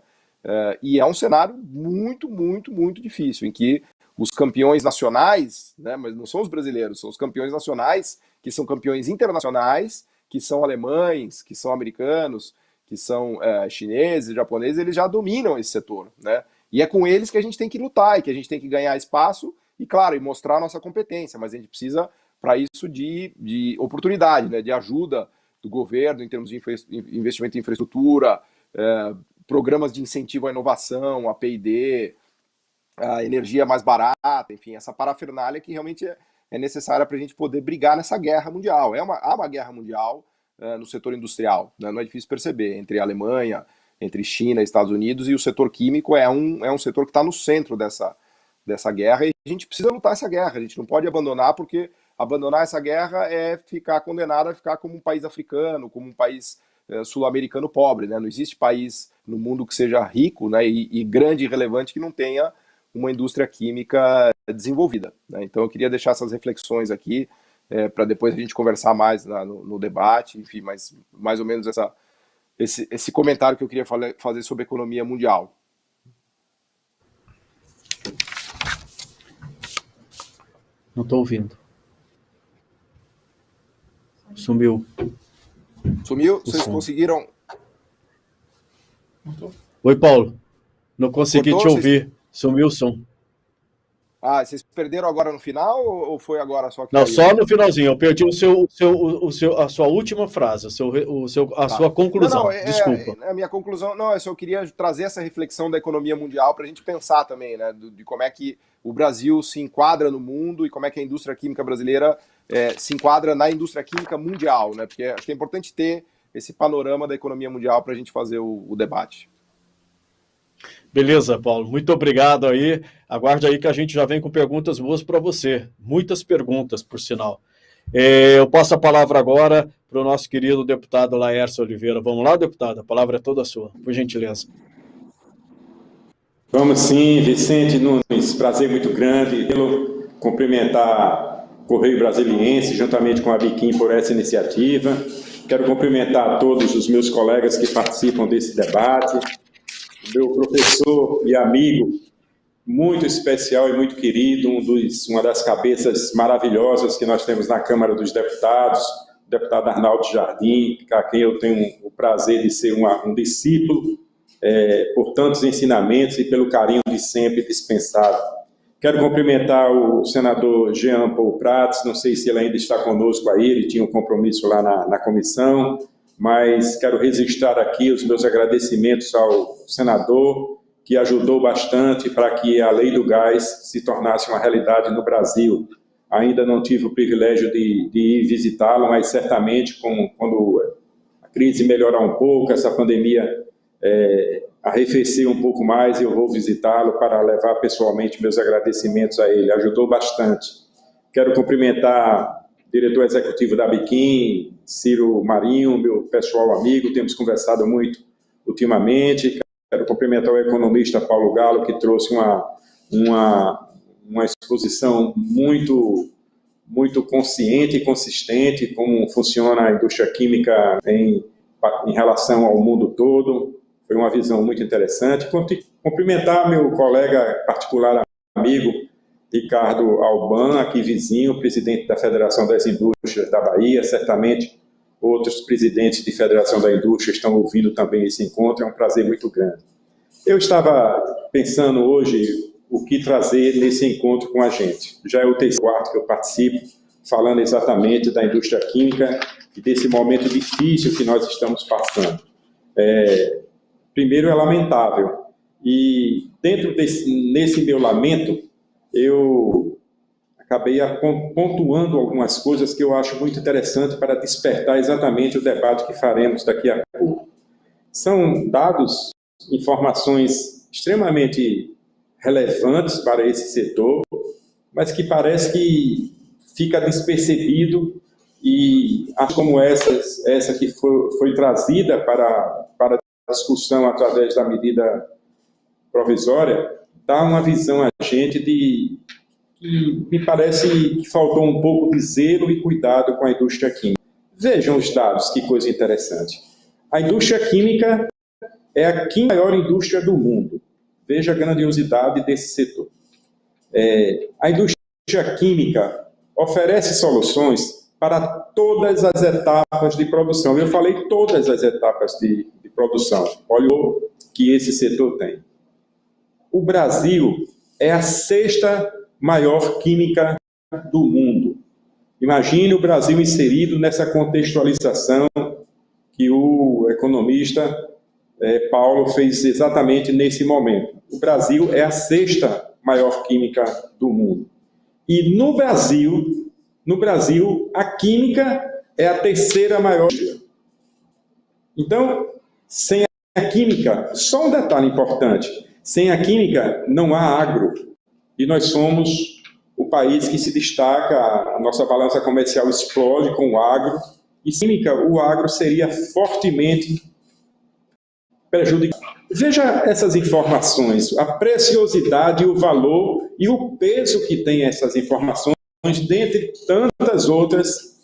E é um cenário muito, muito, muito difícil, em que os campeões nacionais, né, mas não são os brasileiros, são os campeões nacionais, que são campeões internacionais, que são alemães, que são americanos, que são chineses, japoneses, eles já dominam esse setor, né? E é com eles que a gente tem que lutar, e que a gente tem que ganhar espaço, e claro, e mostrar a nossa competência, mas a gente precisa, para isso, de oportunidade, né, de ajuda do governo em termos de investimento em infraestrutura, programas de incentivo à inovação, a P&D, a energia mais barata, enfim, essa parafernália que realmente é necessária para a gente poder brigar nessa guerra mundial. Há uma guerra mundial no setor industrial, né? Não é difícil perceber, entre a Alemanha, entre China e Estados Unidos, e o setor químico é um setor que está no centro dessa guerra, e a gente precisa lutar essa guerra, a gente não pode abandonar, porque abandonar essa guerra é ficar condenado a ficar como um país africano, como um país sul-americano pobre, né? Não existe país no mundo que seja rico, né, e grande e relevante que não tenha uma indústria química desenvolvida, né? Então eu queria deixar essas reflexões aqui para depois a gente conversar mais no debate, enfim, mas mais ou menos esse comentário que eu queria fazer sobre a economia mundial. Não estou ouvindo. Sumiu. Sumiu? Vocês conseguiram? Oi, Paulo. Não consegui te ouvir. Sumiu o som. Ah, vocês perderam agora no final ou foi agora só que não, só no finalzinho. Eu perdi a sua última frase, a sua conclusão. Desculpa. A minha conclusão, eu só queria trazer essa reflexão da economia mundial para a gente pensar também, né, de como é que o Brasil se enquadra no mundo e como é que a indústria química brasileira se enquadra na indústria química mundial, né? Porque acho que é importante ter esse panorama da economia mundial para a gente fazer o debate. Beleza, Paulo. Muito obrigado aí. Aguarde aí que a gente já vem com perguntas boas para você. Muitas perguntas, por sinal. Eu passo a palavra agora para o nosso querido deputado Laércio Oliveira. Vamos lá, deputado? A palavra é toda sua, por gentileza. Vamos sim, Vicente Nunes. Prazer muito grande. Eu cumprimentar o Correio Brasiliense, juntamente com a Biquim, por essa iniciativa. Quero cumprimentar todos os meus colegas que participam desse debate. Meu professor e amigo muito especial e muito querido, uma das cabeças maravilhosas que nós temos na Câmara dos Deputados, o deputado Arnaldo Jardim, a quem eu tenho o prazer de ser um discípulo, por tantos ensinamentos e pelo carinho de sempre dispensado. Quero cumprimentar o senador Jean Paul Prats, não sei se ele ainda está conosco aí, ele tinha um compromisso lá na comissão, mas quero registrar aqui os meus agradecimentos ao senador, que ajudou bastante para que a lei do gás se tornasse uma realidade no Brasil. Ainda não tive o privilégio de ir visitá-lo, mas certamente quando a crise melhorar um pouco, essa pandemia arrefecer um pouco mais, eu vou visitá-lo para levar pessoalmente meus agradecimentos a ele. Ajudou bastante. Quero cumprimentar o diretor executivo da Biquim, Ciro Marinho, meu pessoal amigo, temos conversado muito ultimamente. Quero cumprimentar o economista Paulo Galo, que trouxe uma exposição muito consciente e consistente, como funciona a indústria química em relação ao mundo todo. Foi uma visão muito interessante. Cumprimentar meu colega particular amigo, Ricardo Alban, aqui vizinho, presidente da Federação das Indústrias da Bahia. Certamente outros presidentes de Federação da Indústria estão ouvindo também esse encontro. É um prazer muito grande. Eu estava pensando hoje o que trazer nesse encontro com a gente. Já é o terceiro quarto que eu participo, falando exatamente da indústria química e desse momento difícil que nós estamos passando. Primeiro, é lamentável. E nesse meu lamento, eu acabei pontuando algumas coisas que eu acho muito interessante para despertar exatamente o debate que faremos daqui a pouco. São dados, informações extremamente relevantes para esse setor, mas que parece que fica despercebido, e como essa que foi trazida para a discussão através da medida provisória, dá uma visão a gente que me parece que faltou um pouco de zelo e cuidado com a indústria química. Vejam os dados, que coisa interessante. A indústria química é a quinta maior indústria do mundo. Veja a grandiosidade desse setor. A indústria química oferece soluções para todas as etapas de produção. Eu falei todas as etapas de produção. Olha o que esse setor tem. O Brasil é a sexta maior química do mundo. Imagine o Brasil inserido nessa contextualização que o economista Paulo fez exatamente nesse momento. O Brasil é a sexta maior química do mundo. E no Brasil, a química é a terceira maior. Então, sem a química, só um detalhe importante, sem a química não há agro. E nós somos o país que se destaca, a nossa balança comercial explode com o agro, e sem química, o agro seria fortemente prejudicado. Veja essas informações, a preciosidade, o valor e o peso que tem essas informações, dentre tantas outras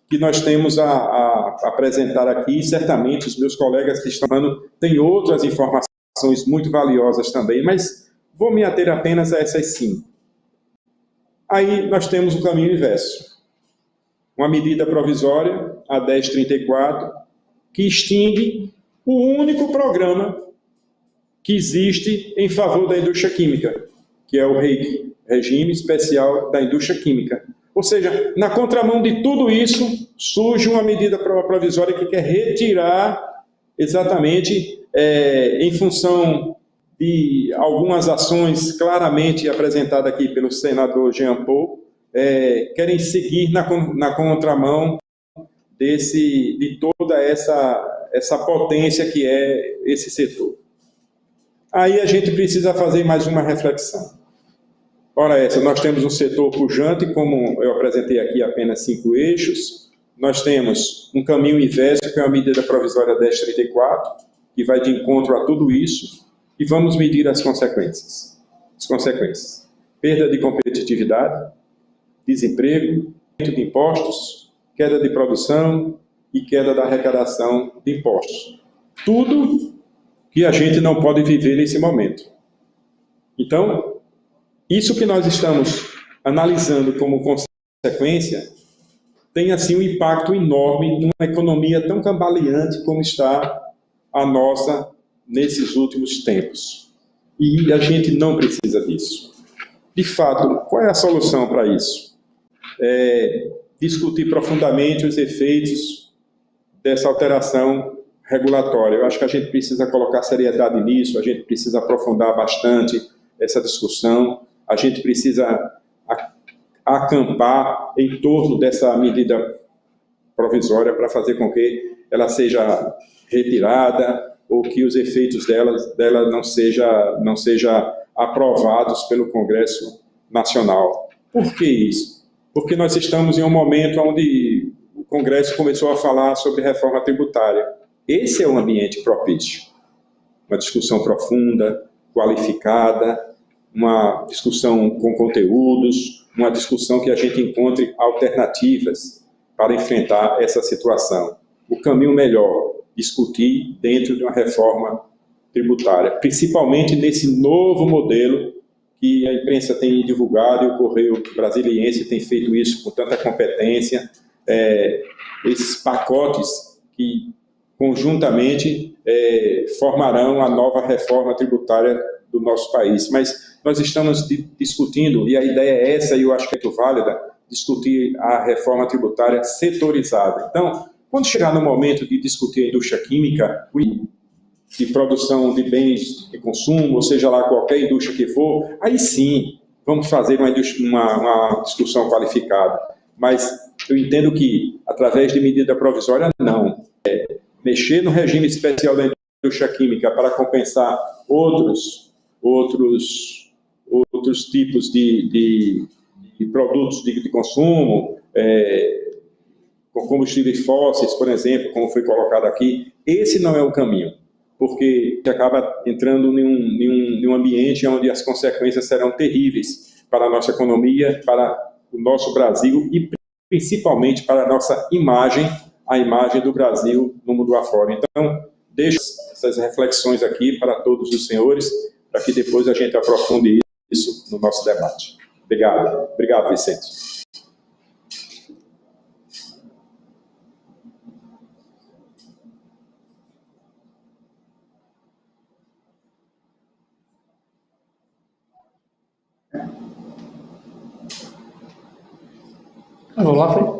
que nós temos a apresentar aqui. Certamente os meus colegas que estão falando têm outras informações muito valiosas também, mas vou me ater apenas a essas 5. Aí nós temos o caminho inverso. Uma medida provisória, a 1034, que extingue o único programa que existe em favor da indústria química, que é o REIQ, Regime Especial da Indústria Química. Ou seja, na contramão de tudo isso, surge uma medida provisória que quer retirar exatamente em função de algumas ações claramente apresentadas aqui pelo senador Jean Paul, querem seguir na contramão de toda essa potência que é esse setor. Aí a gente precisa fazer mais uma reflexão. Ora nós temos um setor pujante, como eu apresentei aqui, apenas 5 eixos. Nós temos um caminho inverso, que é a medida provisória 1034, que vai de encontro a tudo isso, e vamos medir as consequências. Perda de competitividade, desemprego, aumento de impostos, queda de produção e queda da arrecadação de impostos. Tudo que a gente não pode viver nesse momento. Então, isso que nós estamos analisando como consequência tem, assim, um impacto enorme numa economia tão cambaleante como está a nossa nesses últimos tempos. E a gente não precisa disso. De fato, qual é a solução para isso? Discutir profundamente os efeitos dessa alteração regulatória. Eu acho que a gente precisa colocar seriedade nisso, a gente precisa aprofundar bastante essa discussão, a gente precisa acampar em torno dessa medida provisória para fazer com que ela seja retirada ou que os efeitos dela não seja aprovados pelo Congresso Nacional. Por que isso? Porque nós estamos em um momento onde o Congresso começou a falar sobre reforma tributária. Esse é um ambiente propício. Uma discussão profunda, qualificada, uma discussão com conteúdos, uma discussão que a gente encontre alternativas para enfrentar essa situação. O caminho melhor, discutir dentro de uma reforma tributária, principalmente nesse novo modelo que a imprensa tem divulgado e o Correio Brasiliense tem feito isso com tanta competência, esses pacotes que conjuntamente formarão a nova reforma tributária do nosso país. Mas nós estamos discutindo, e a ideia é essa, e eu acho que é muito válida, discutir a reforma tributária setorizada. Então, quando chegar no momento de discutir a indústria química, de produção de bens de consumo, ou seja lá qualquer indústria que for, aí sim vamos fazer uma discussão qualificada. Mas eu entendo que, através de medida provisória, não. Mexer no regime especial da indústria química para compensar outros tipos de produtos de consumo, com combustíveis fósseis, por exemplo, como foi colocado aqui, esse não é o caminho, porque acaba entrando em um ambiente onde as consequências serão terríveis para a nossa economia, para o nosso Brasil e principalmente para a nossa imagem, a imagem do Brasil no mundo afora. Então, deixo essas reflexões aqui para todos os senhores, para que depois a gente aprofunde isso no nosso debate. Obrigado. Obrigado, Vicente. Vamos lá, foi?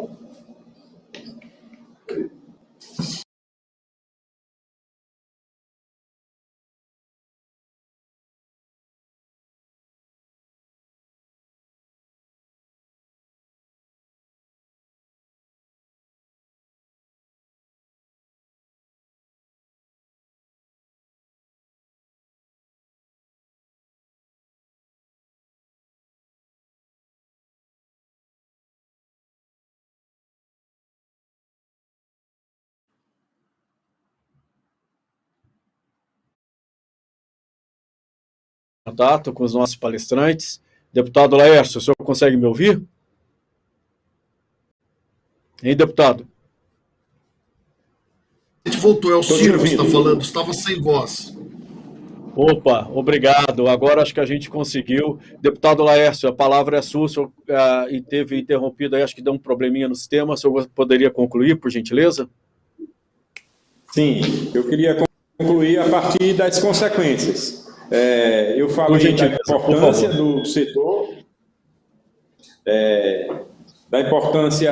Contato com os nossos palestrantes. Deputado Laércio, o senhor consegue me ouvir? Hein, deputado? A gente voltou, é o Ciro que está falando, estava sem voz. Opa, obrigado. Agora acho que a gente conseguiu. Deputado Laércio, a palavra é sua. O senhor teve interrompido aí, acho que deu um probleminha no sistema. O senhor poderia concluir, por gentileza? Sim, eu queria concluir a partir das consequências. Eu falei da importância do setor, da importância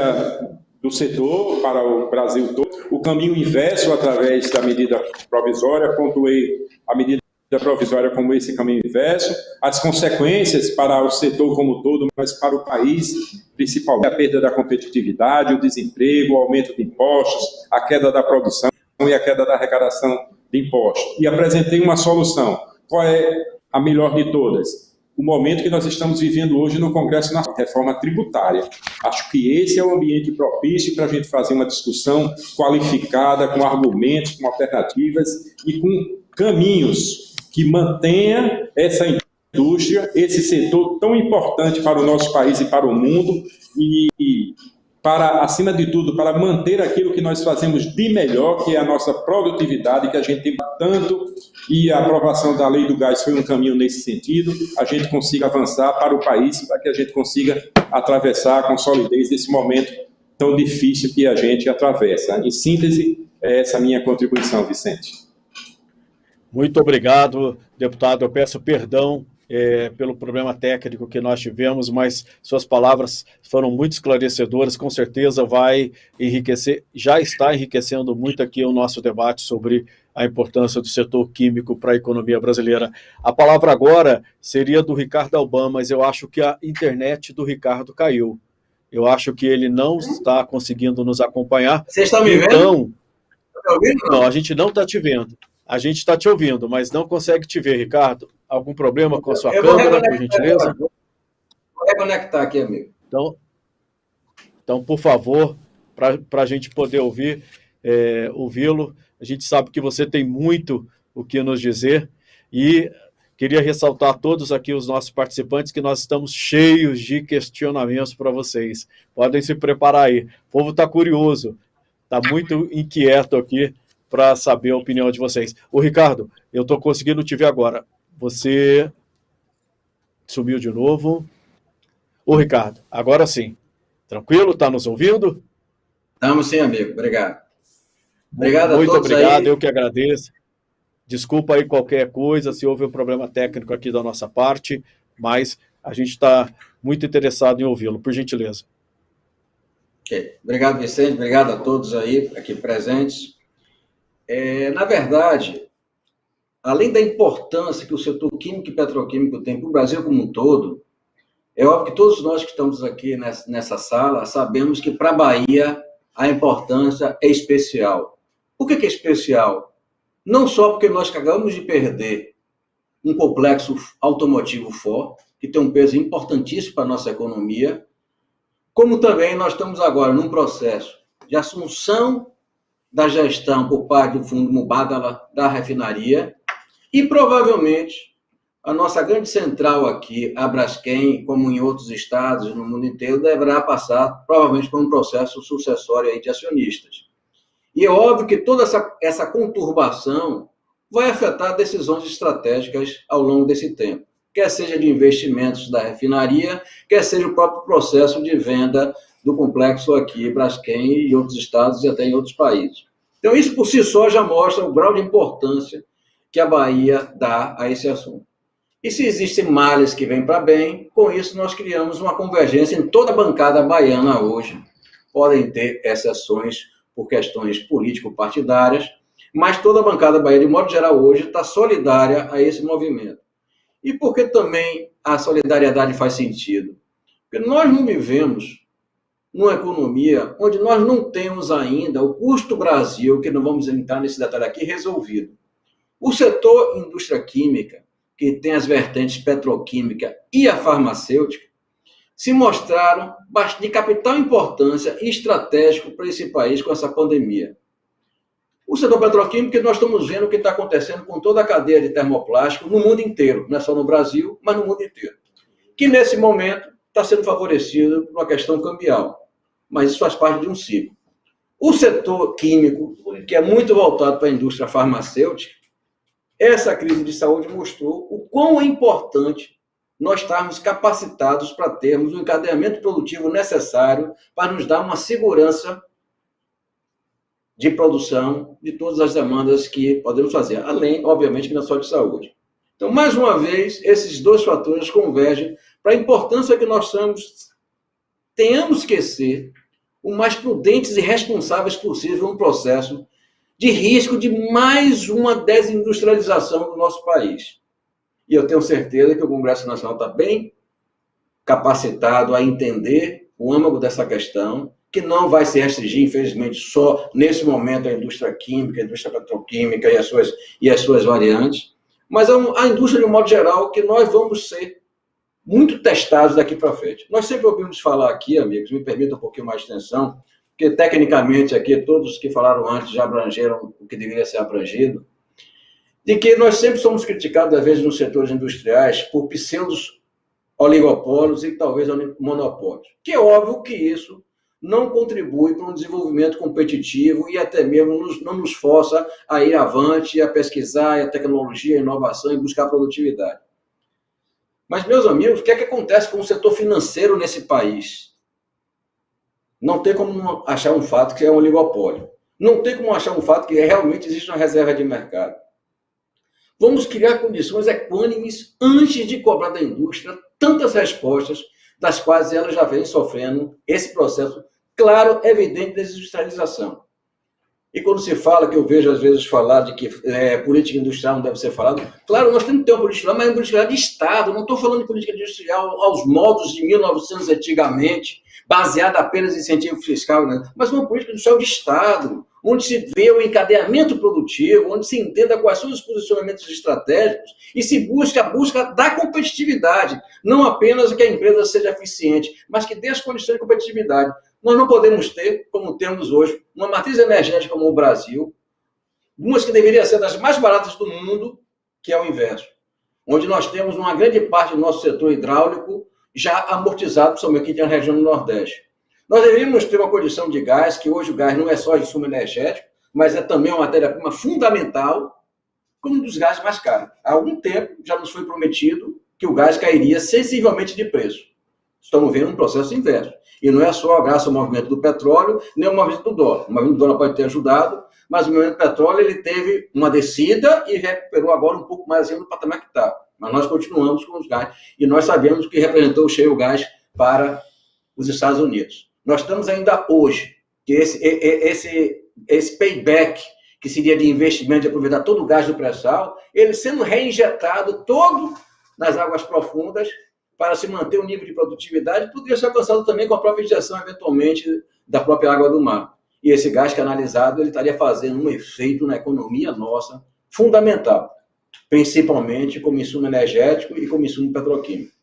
do setor para o Brasil todo, o caminho inverso através da medida provisória, pontuei a medida provisória como esse caminho inverso, as consequências para o setor como todo, mas para o país, principalmente a perda da competitividade, o desemprego, o aumento de impostos, a queda da produção e a queda da arrecadação de impostos. E apresentei uma solução. Qual é a melhor de todas? O momento que nós estamos vivendo hoje no Congresso Nacional, reforma tributária. Acho que esse é o ambiente propício para a gente fazer uma discussão qualificada, com argumentos, com alternativas e com caminhos que mantenha essa indústria, esse setor tão importante para o nosso país e para o mundo e para, acima de tudo, para manter aquilo que nós fazemos de melhor, que é a nossa produtividade, que a gente tem tanto, e a aprovação da lei do gás foi um caminho nesse sentido, a gente consiga avançar para o país, para que a gente consiga atravessar com solidez esse momento tão difícil que a gente atravessa. Em síntese, é essa a minha contribuição, Vicente. Muito obrigado, deputado. Eu peço perdão pelo problema técnico que nós tivemos, mas suas palavras foram muito esclarecedoras, com certeza vai enriquecer, já está enriquecendo muito aqui o nosso debate sobre a importância do setor químico para a economia brasileira. A palavra agora seria do Ricardo Alban, mas eu acho que a internet do Ricardo caiu. Eu acho que ele não está conseguindo nos acompanhar. Você está me vendo? Então, Está me ouvindo? não, a gente não está te vendo. A gente está te ouvindo, mas não consegue te ver, Ricardo. Algum problema com a sua câmera, por gentileza? Vou reconectar aqui, amigo. Então por favor, para a gente poder ouvi-lo, a gente sabe que você tem muito o que nos dizer e queria ressaltar a todos aqui, os nossos participantes, que nós estamos cheios de questionamentos para vocês. Podem se preparar aí. O povo está curioso, está muito inquieto aqui para saber a opinião de vocês. Ô, Ricardo, eu estou conseguindo te ver agora. Você sumiu de novo. Ô, Ricardo, agora sim. Tranquilo? Está nos ouvindo? Estamos sim, amigo. Obrigado. Obrigado a muito todos obrigado, aí. Eu que agradeço. Desculpa aí qualquer coisa, se houve um problema técnico aqui da nossa parte, mas a gente está muito interessado em ouvi-lo, por gentileza. Okay. Obrigado, Vicente. Obrigado a todos aí aqui presentes. Na verdade, além da importância que o setor químico e petroquímico tem para o Brasil como um todo, é óbvio que todos nós que estamos aqui nessa sala sabemos que para a Bahia a importância é especial. Por que é especial? Não só porque nós acabamos de perder um complexo automotivo forte, que tem um peso importantíssimo para a nossa economia, como também nós estamos agora num processo de assunção da gestão por parte do Fundo Mubadala da refinaria e provavelmente a nossa grande central aqui, a Braskem, como em outros estados no mundo inteiro, deverá passar provavelmente por um processo sucessório aí de acionistas. E é óbvio que toda essa conturbação vai afetar decisões estratégicas ao longo desse tempo, quer seja de investimentos da refinaria, quer seja o próprio processo de venda do complexo aqui, Braskem, em outros estados e até em outros países. Então, isso por si só já mostra o grau de importância que a Bahia dá a esse assunto. E se existem males que vêm para bem, com isso nós criamos uma convergência em toda a bancada baiana hoje. Podem ter exceções por questões político-partidárias, mas toda a bancada baiana, de modo geral, hoje está solidária a esse movimento. E por que também a solidariedade faz sentido? Porque nós não vivemos numa economia onde nós não temos ainda o custo Brasil, que não vamos entrar nesse detalhe aqui, resolvido. O setor indústria química, que tem as vertentes petroquímica e a farmacêutica, se mostraram de capital importância e estratégico para esse país com essa pandemia. O setor petroquímico, que nós estamos vendo o que está acontecendo com toda a cadeia de termoplástico no mundo inteiro, não é só no Brasil, mas no mundo inteiro, que nesse momento está sendo favorecido por uma questão cambial, mas isso faz parte de um ciclo. O setor químico, que é muito voltado para a indústria farmacêutica, essa crise de saúde mostrou o quão é importante nós estarmos capacitados para termos o encadeamento produtivo necessário para nos dar uma segurança de produção de todas as demandas que podemos fazer, além, obviamente, que não só de saúde. Então, mais uma vez, esses dois fatores convergem para a importância que nós tenhamos que ser o mais prudentes e responsáveis possível no processo de risco de mais uma desindustrialização do nosso país. E eu tenho certeza que o Congresso Nacional está bem capacitado a entender o âmago dessa questão, que não vai se restringir, infelizmente, só nesse momento a indústria química, a indústria petroquímica e as suas variantes, mas a indústria, de um modo geral, que nós vamos ser muito testados daqui para frente. Nós sempre ouvimos falar aqui, amigos, me permita um pouquinho mais de atenção, porque tecnicamente aqui todos que falaram antes já abrangeram o que deveria ser abrangido, de que nós sempre somos criticados, às vezes, nos setores industriais, por pseudos oligopólios e talvez monopólios. Que é óbvio que isso não contribui para um desenvolvimento competitivo e até mesmo não nos força a ir avante, a pesquisar, a tecnologia, a inovação e buscar produtividade. Mas, meus amigos, o que é que acontece com o setor financeiro nesse país? Não tem como achar um fato que é um oligopólio. Não tem como achar um fato que realmente existe uma reserva de mercado. Vamos criar condições equânimes antes de cobrar da indústria tantas respostas, das quais ela já vem sofrendo esse processo claro, evidente, de desindustrialização. E quando se fala, que eu vejo às vezes falar de que política industrial não deve ser falado, claro, nós temos que ter uma política industrial, mas uma política industrial de Estado. Não estou falando de política industrial aos modos de 1900 antigamente, baseada apenas em incentivo fiscal, né? Mas uma política industrial de Estado, onde se vê o encadeamento produtivo, onde se entenda quais são os posicionamentos estratégicos e se busca a busca da competitividade, não apenas que a empresa seja eficiente, mas que dê as condições de competitividade. Nós não podemos ter, como temos hoje, uma matriz energética como o Brasil, umas que deveria ser das mais baratas do mundo, que é o inverso, onde nós temos uma grande parte do nosso setor hidráulico já amortizado, principalmente aqui na região do Nordeste. Nós deveríamos ter uma condição de gás, que hoje o gás não é só insumo energético, mas é também uma matéria-prima fundamental, como um dos gases mais caros. Há algum tempo já nos foi prometido que o gás cairia sensivelmente de preço. Estamos vendo um processo inverso. E não é só graças ao movimento do petróleo, nem ao movimento do dólar. O movimento do dólar pode ter ajudado, mas o movimento do petróleo ele teve uma descida e recuperou agora um pouco mais no patamar que está. Mas nós continuamos com os gás. E nós sabemos o que representou o shale gás para os Estados Unidos. Nós estamos ainda hoje, que esse payback, que seria de investimento de aproveitar todo o gás do pré-sal, ele sendo reinjetado todo nas águas profundas para se manter um nível de produtividade, poderia ser alcançado também com a própria injeção, eventualmente, da própria água do mar. E esse gás canalizado ele estaria fazendo um efeito na economia nossa fundamental, principalmente como insumo energético e como insumo petroquímico.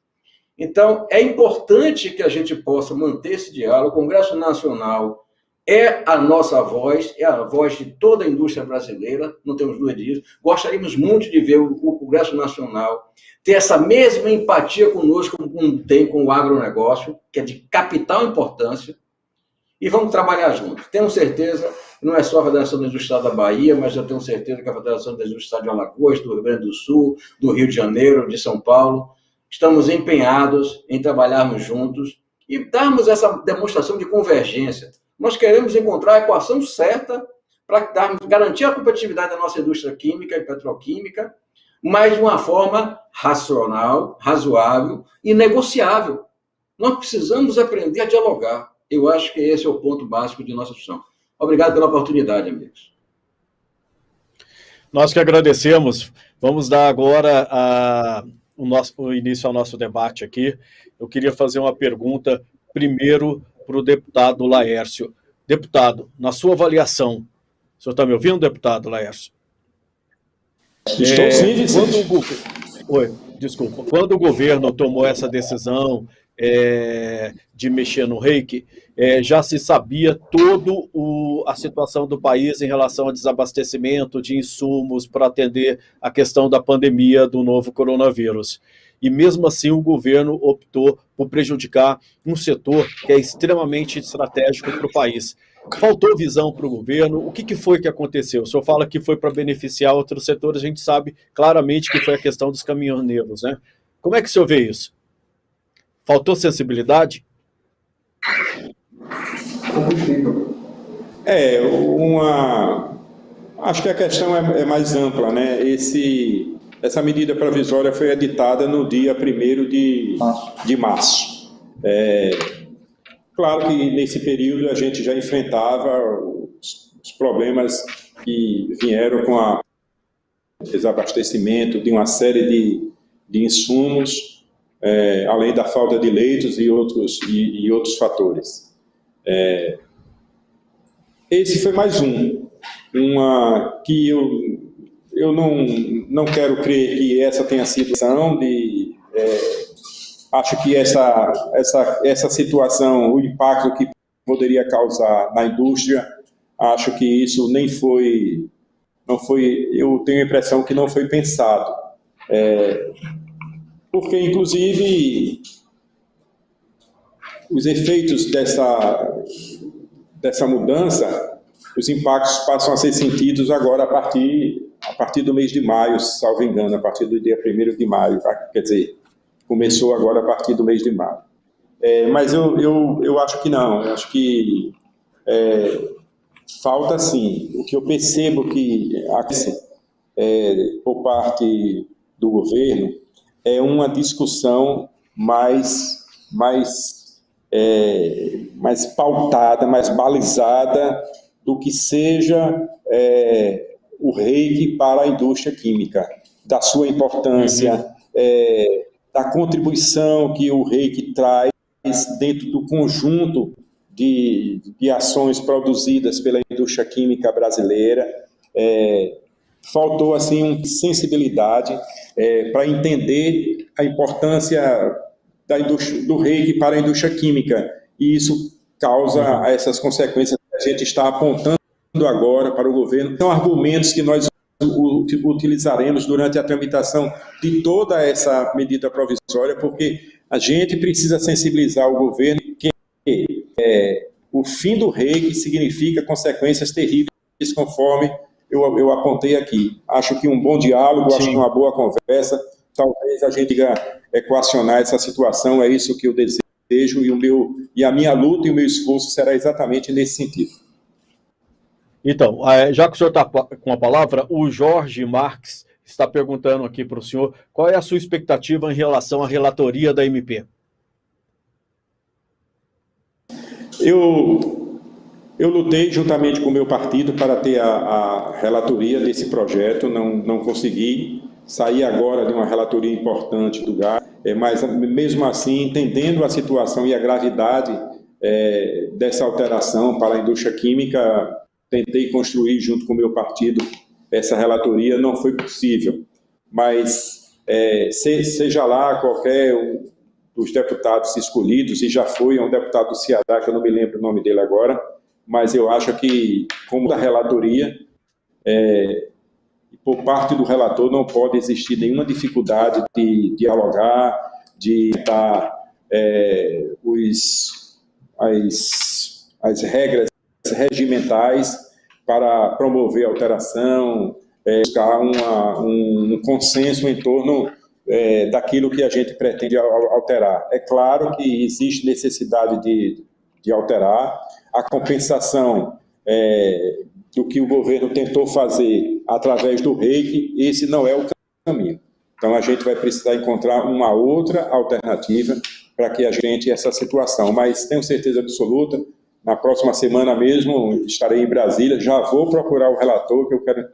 Então, é importante que a gente possa manter esse diálogo. O Congresso Nacional é a nossa voz, é a voz de toda a indústria brasileira, não temos dúvida disso. Gostaríamos muito de ver o Congresso Nacional ter essa mesma empatia conosco como tem com o agronegócio, que é de capital importância, e vamos trabalhar juntos. Tenho certeza, não é só a Federação das Indústrias da Bahia, mas eu tenho certeza que a Federação das Indústrias de Alagoas, do Rio Grande do Sul, do Rio de Janeiro, de São Paulo, estamos empenhados em trabalharmos juntos e darmos essa demonstração de convergência. Nós queremos encontrar a equação certa para garantir a competitividade da nossa indústria química e petroquímica, mas de uma forma racional, razoável e negociável. Nós precisamos aprender a dialogar. Eu acho que esse é o ponto básico de nossa discussão. Obrigado pela oportunidade, amigos. Nós que agradecemos. Vamos dar agora o início ao nosso debate aqui. Eu queria fazer uma pergunta primeiro para o deputado Laércio. Deputado, na sua avaliação, o senhor está me ouvindo, deputado Laércio? Estou sim, Vicente. Quando o governo tomou essa decisão de mexer no REIQ, já se sabia toda a situação do país em relação ao desabastecimento de insumos para atender a questão da pandemia do novo coronavírus. E mesmo assim o governo optou por prejudicar um setor que é extremamente estratégico para o país. Faltou visão para o governo? O que foi que aconteceu? O senhor fala que foi para beneficiar outros setores, a gente sabe claramente que foi a questão dos caminhoneiros, né? Como é que o senhor vê isso? Faltou sensibilidade? Acho que a questão é mais ampla, né? Essa medida provisória foi editada no dia 1º de março. Claro que nesse período a gente já enfrentava os problemas que vieram com o desabastecimento de uma série de insumos, além da falta de leitos e outros fatores. Esse foi mais que eu não quero crer que essa tenha sido a situação acho que essa situação, o impacto que poderia causar na indústria, acho que isso não foi, eu tenho a impressão que não foi pensado. Porque, inclusive, os efeitos dessa mudança, os impactos passam a ser sentidos agora a partir do mês de maio, salvo engano, a partir do dia 1º de maio, quer dizer, começou agora a partir do mês de maio. Mas eu acho que não, eu acho que falta sim, o que eu percebo que por parte do governo é uma discussão mais pautada, mais balizada do que seja o REIQ para a indústria química, da sua importância, da contribuição que o REIQ traz dentro do conjunto de ações produzidas pela indústria química brasileira. Faltou assim uma sensibilidade para entender a importância do REIQ para a indústria química, e isso causa essas consequências que a gente está apontando agora para o governo. São argumentos que nós utilizaremos durante a tramitação de toda essa medida provisória, porque a gente precisa sensibilizar o governo que o fim do REIQ significa consequências terríveis, conforme eu apontei aqui. Acho que um bom diálogo, acho que uma boa conversa, talvez a gente diga equacionar essa situação, é isso que eu desejo, e a minha luta e o meu esforço será exatamente nesse sentido. Então, já que o senhor está com a palavra, o Jorge Marques está perguntando aqui para o senhor qual é a sua expectativa em relação à relatoria da MP. Eu lutei juntamente com o meu partido para ter a relatoria desse projeto, não consegui. Saí agora de uma relatoria importante do gás, mas mesmo assim, entendendo a situação e a gravidade dessa alteração para a indústria química, tentei construir junto com o meu partido essa relatoria, não foi possível. Mas seja lá qualquer um dos deputados escolhidos, e já foi um deputado do Ceará, que eu não me lembro o nome dele agora, mas eu acho que, como da relatoria, por parte do relator não pode existir nenhuma dificuldade de dialogar, de dar as regras regimentais para promover a alteração, buscar um consenso em torno daquilo que a gente pretende alterar. É claro que existe necessidade de alterar. A compensação do que o governo tentou fazer através do REIQ, esse não é o caminho. Então, a gente vai precisar encontrar uma outra alternativa para que a gente essa situação. Mas tenho certeza absoluta, na próxima semana mesmo estarei em Brasília, já vou procurar o relator, que eu quero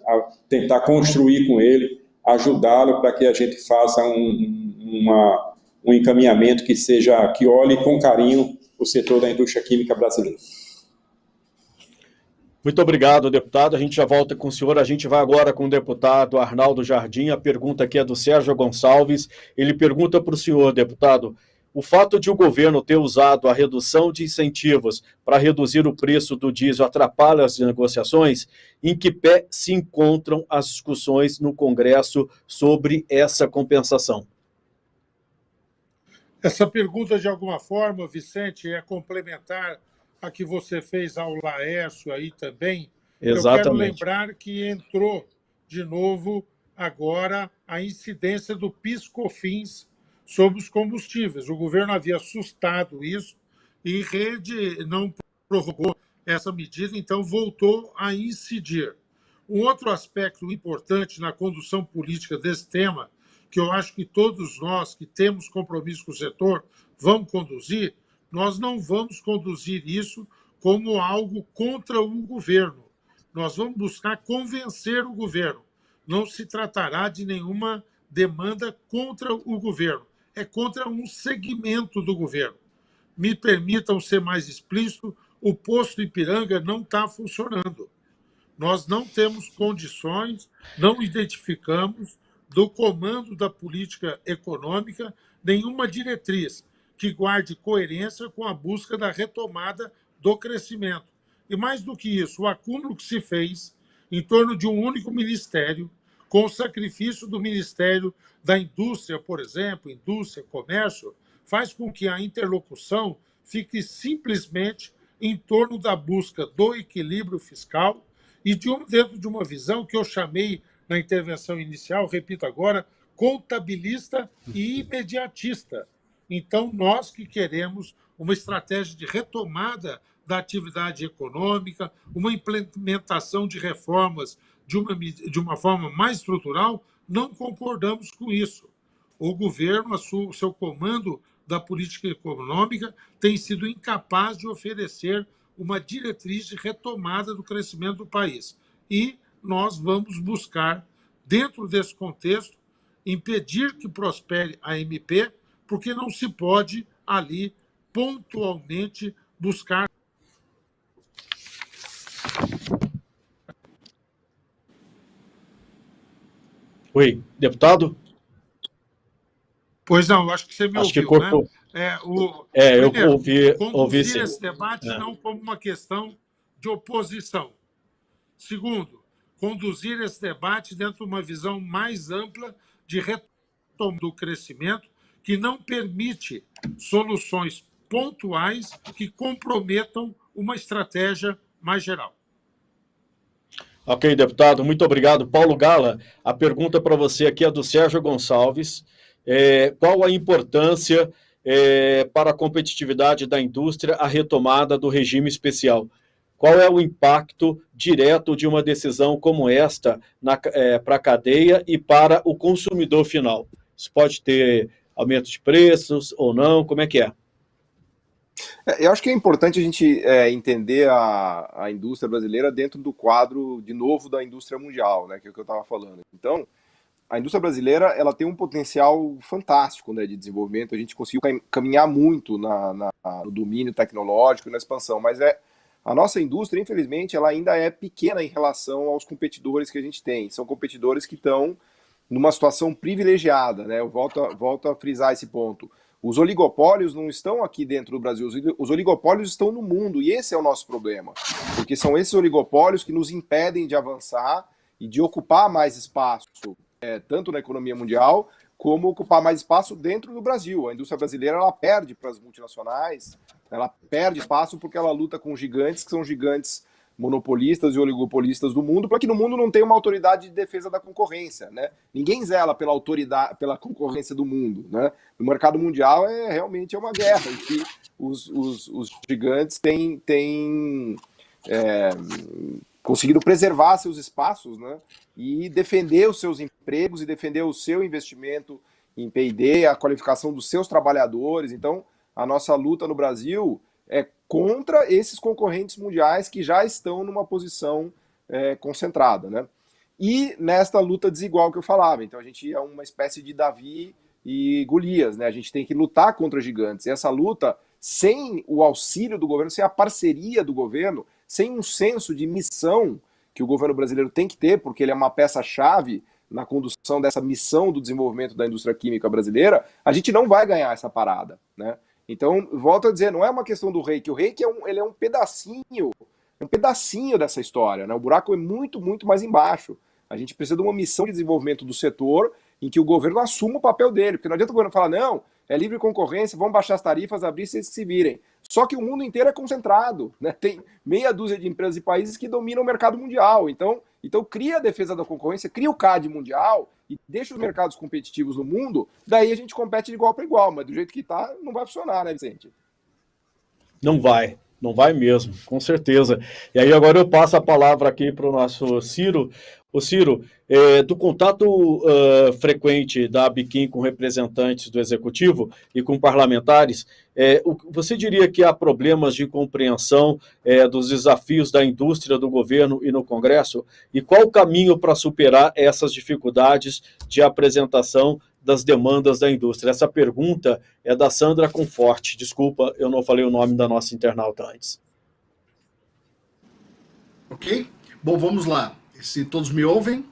tentar construir com ele, ajudá-lo para que a gente faça um encaminhamento que olhe com carinho o setor da indústria química brasileira. Muito obrigado, deputado. A gente já volta com o senhor. A gente vai agora com o deputado Arnaldo Jardim. A pergunta aqui é do Sérgio Gonçalves. Ele pergunta para o senhor, deputado, o fato de o governo ter usado a redução de incentivos para reduzir o preço do diesel atrapalha as negociações? Em que pé se encontram as discussões no Congresso sobre essa compensação? Essa pergunta, de alguma forma, Vicente, é complementar a que você fez ao Laércio aí também. Exatamente. Eu quero lembrar que entrou de novo agora a incidência do PIS/COFINS sobre os combustíveis. O governo havia assustado isso e Rede não prorrogou essa medida, então voltou a incidir. Um outro aspecto importante na condução política desse tema, que eu acho que todos nós que temos compromisso com o setor vamos conduzir, nós não vamos conduzir isso como algo contra o governo. Nós vamos buscar convencer o governo. Não se tratará de nenhuma demanda contra o governo. É contra um segmento do governo. Me permitam ser mais explícito, o posto Ipiranga não está funcionando. Nós não temos condições, não identificamos do comando da política econômica nenhuma diretriz que guarde coerência com a busca da retomada do crescimento. E mais do que isso, o acúmulo que se fez em torno de um único ministério, com o sacrifício do Ministério da Indústria, por exemplo, Indústria, Comércio, faz com que a interlocução fique simplesmente em torno da busca do equilíbrio fiscal e dentro de uma visão que eu chamei na intervenção inicial, repito agora, contabilista e imediatista. Então, nós que queremos uma estratégia de retomada da atividade econômica, uma implementação de reformas de uma forma mais estrutural, não concordamos com isso. O governo, o seu comando da política econômica, tem sido incapaz de oferecer uma diretriz de retomada do crescimento do país. E nós vamos buscar, dentro desse contexto, impedir que prospere a MP, porque não se pode ali pontualmente buscar. Oi, deputado? Pois não, acho que você me Acho ouviu, que cortou. né? Eu Primeiro, ouvi conduzir sim. esse debate não como uma questão de oposição. Segundo, conduzir esse debate dentro de uma visão mais ampla de retoma do crescimento, que não permite soluções pontuais que comprometam uma estratégia mais geral. Ok, deputado, muito obrigado. Paulo Gala, a pergunta para você aqui é do Sérgio Gonçalves. Qual a importância para a competitividade da indústria a retomada do regime especial? Qual é o impacto direto de uma decisão como esta para a cadeia e para o consumidor final? Isso pode ter aumento de preços ou não? Como é que é? Eu acho que é importante a gente entender a indústria brasileira dentro do quadro, de novo, da indústria mundial, né, que é o que eu estava falando. Então, a indústria brasileira ela tem um potencial fantástico, né, de desenvolvimento. A gente conseguiu caminhar muito no domínio tecnológico e na expansão, mas a nossa indústria, infelizmente, ela ainda é pequena em relação aos competidores que a gente tem. São competidores que estão numa situação privilegiada, né? Eu volto a frisar esse ponto. Os oligopólios não estão aqui dentro do Brasil, os oligopólios estão no mundo, e esse é o nosso problema, porque são esses oligopólios que nos impedem de avançar e de ocupar mais espaço, tanto na economia mundial, como ocupar mais espaço dentro do Brasil. A indústria brasileira ela perde para as multinacionais, ela perde espaço porque ela luta com gigantes, que são gigantes monopolistas e oligopolistas do mundo, para que no mundo não tenha uma autoridade de defesa da concorrência, né? Ninguém zela pela autoridade, pela concorrência do mundo, né? No mercado mundial realmente uma guerra em que os gigantes têm conseguido preservar seus espaços, né? E defender os seus empregos e defender o seu investimento em P&D, a qualificação dos seus trabalhadores. Então, a nossa luta no Brasil é contra esses concorrentes mundiais que já estão numa posição concentrada, né? E nesta luta desigual que eu falava. Então a gente é uma espécie de Davi e Golias, né? A gente tem que lutar contra gigantes. E essa luta, sem o auxílio do governo, sem a parceria do governo, sem um senso de missão que o governo brasileiro tem que ter, porque ele é uma peça-chave na condução dessa missão do desenvolvimento da indústria química brasileira, a gente não vai ganhar essa parada, né? Então, volto a dizer, não é uma questão do reiki. O reiki ele é um pedacinho dessa história, né? O buraco é muito, muito mais embaixo. A gente precisa de uma missão de desenvolvimento do setor em que o governo assuma o papel dele, porque não adianta o governo falar, não, é livre concorrência, vamos baixar as tarifas, abrir, vocês que se virem. Só que o mundo inteiro é concentrado, né? Tem meia dúzia de empresas e países que dominam o mercado mundial. Então cria a defesa da concorrência, cria o CAD mundial e deixa os mercados competitivos no mundo, daí a gente compete de igual para igual, mas do jeito que está, não vai funcionar, né, Vicente? Não vai mesmo, com certeza. E aí agora eu passo a palavra aqui para o nosso Ciro. Ô Ciro, do contato frequente da Abiquim com representantes do Executivo e com parlamentares, você diria que há problemas de compreensão dos desafios da indústria, do governo e no Congresso? E qual o caminho para superar essas dificuldades de apresentação das demandas da indústria? Essa pergunta é da Sandra Conforte. Desculpa, eu não falei o nome da nossa internauta antes. Ok? Bom, vamos lá. Se todos me ouvem.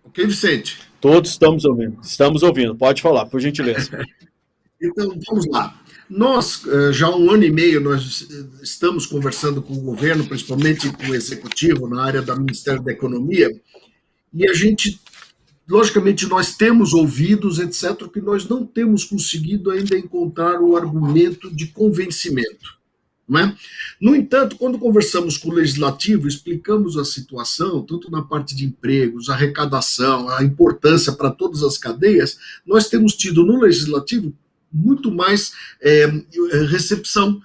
Ok, Vicente? Todos estamos ouvindo. Estamos ouvindo. Pode falar, por gentileza. Então, vamos lá. Nós, já há 1 ano e meio, nós estamos conversando com o governo, principalmente com o Executivo, na área do Ministério da Economia, e a gente, logicamente, nós temos ouvidos, etc., que nós não temos conseguido ainda encontrar o argumento de convencimento. Não é? No entanto, quando conversamos com o Legislativo, explicamos a situação, tanto na parte de empregos, arrecadação, a importância para todas as cadeias, nós temos tido no Legislativo muito mais recepção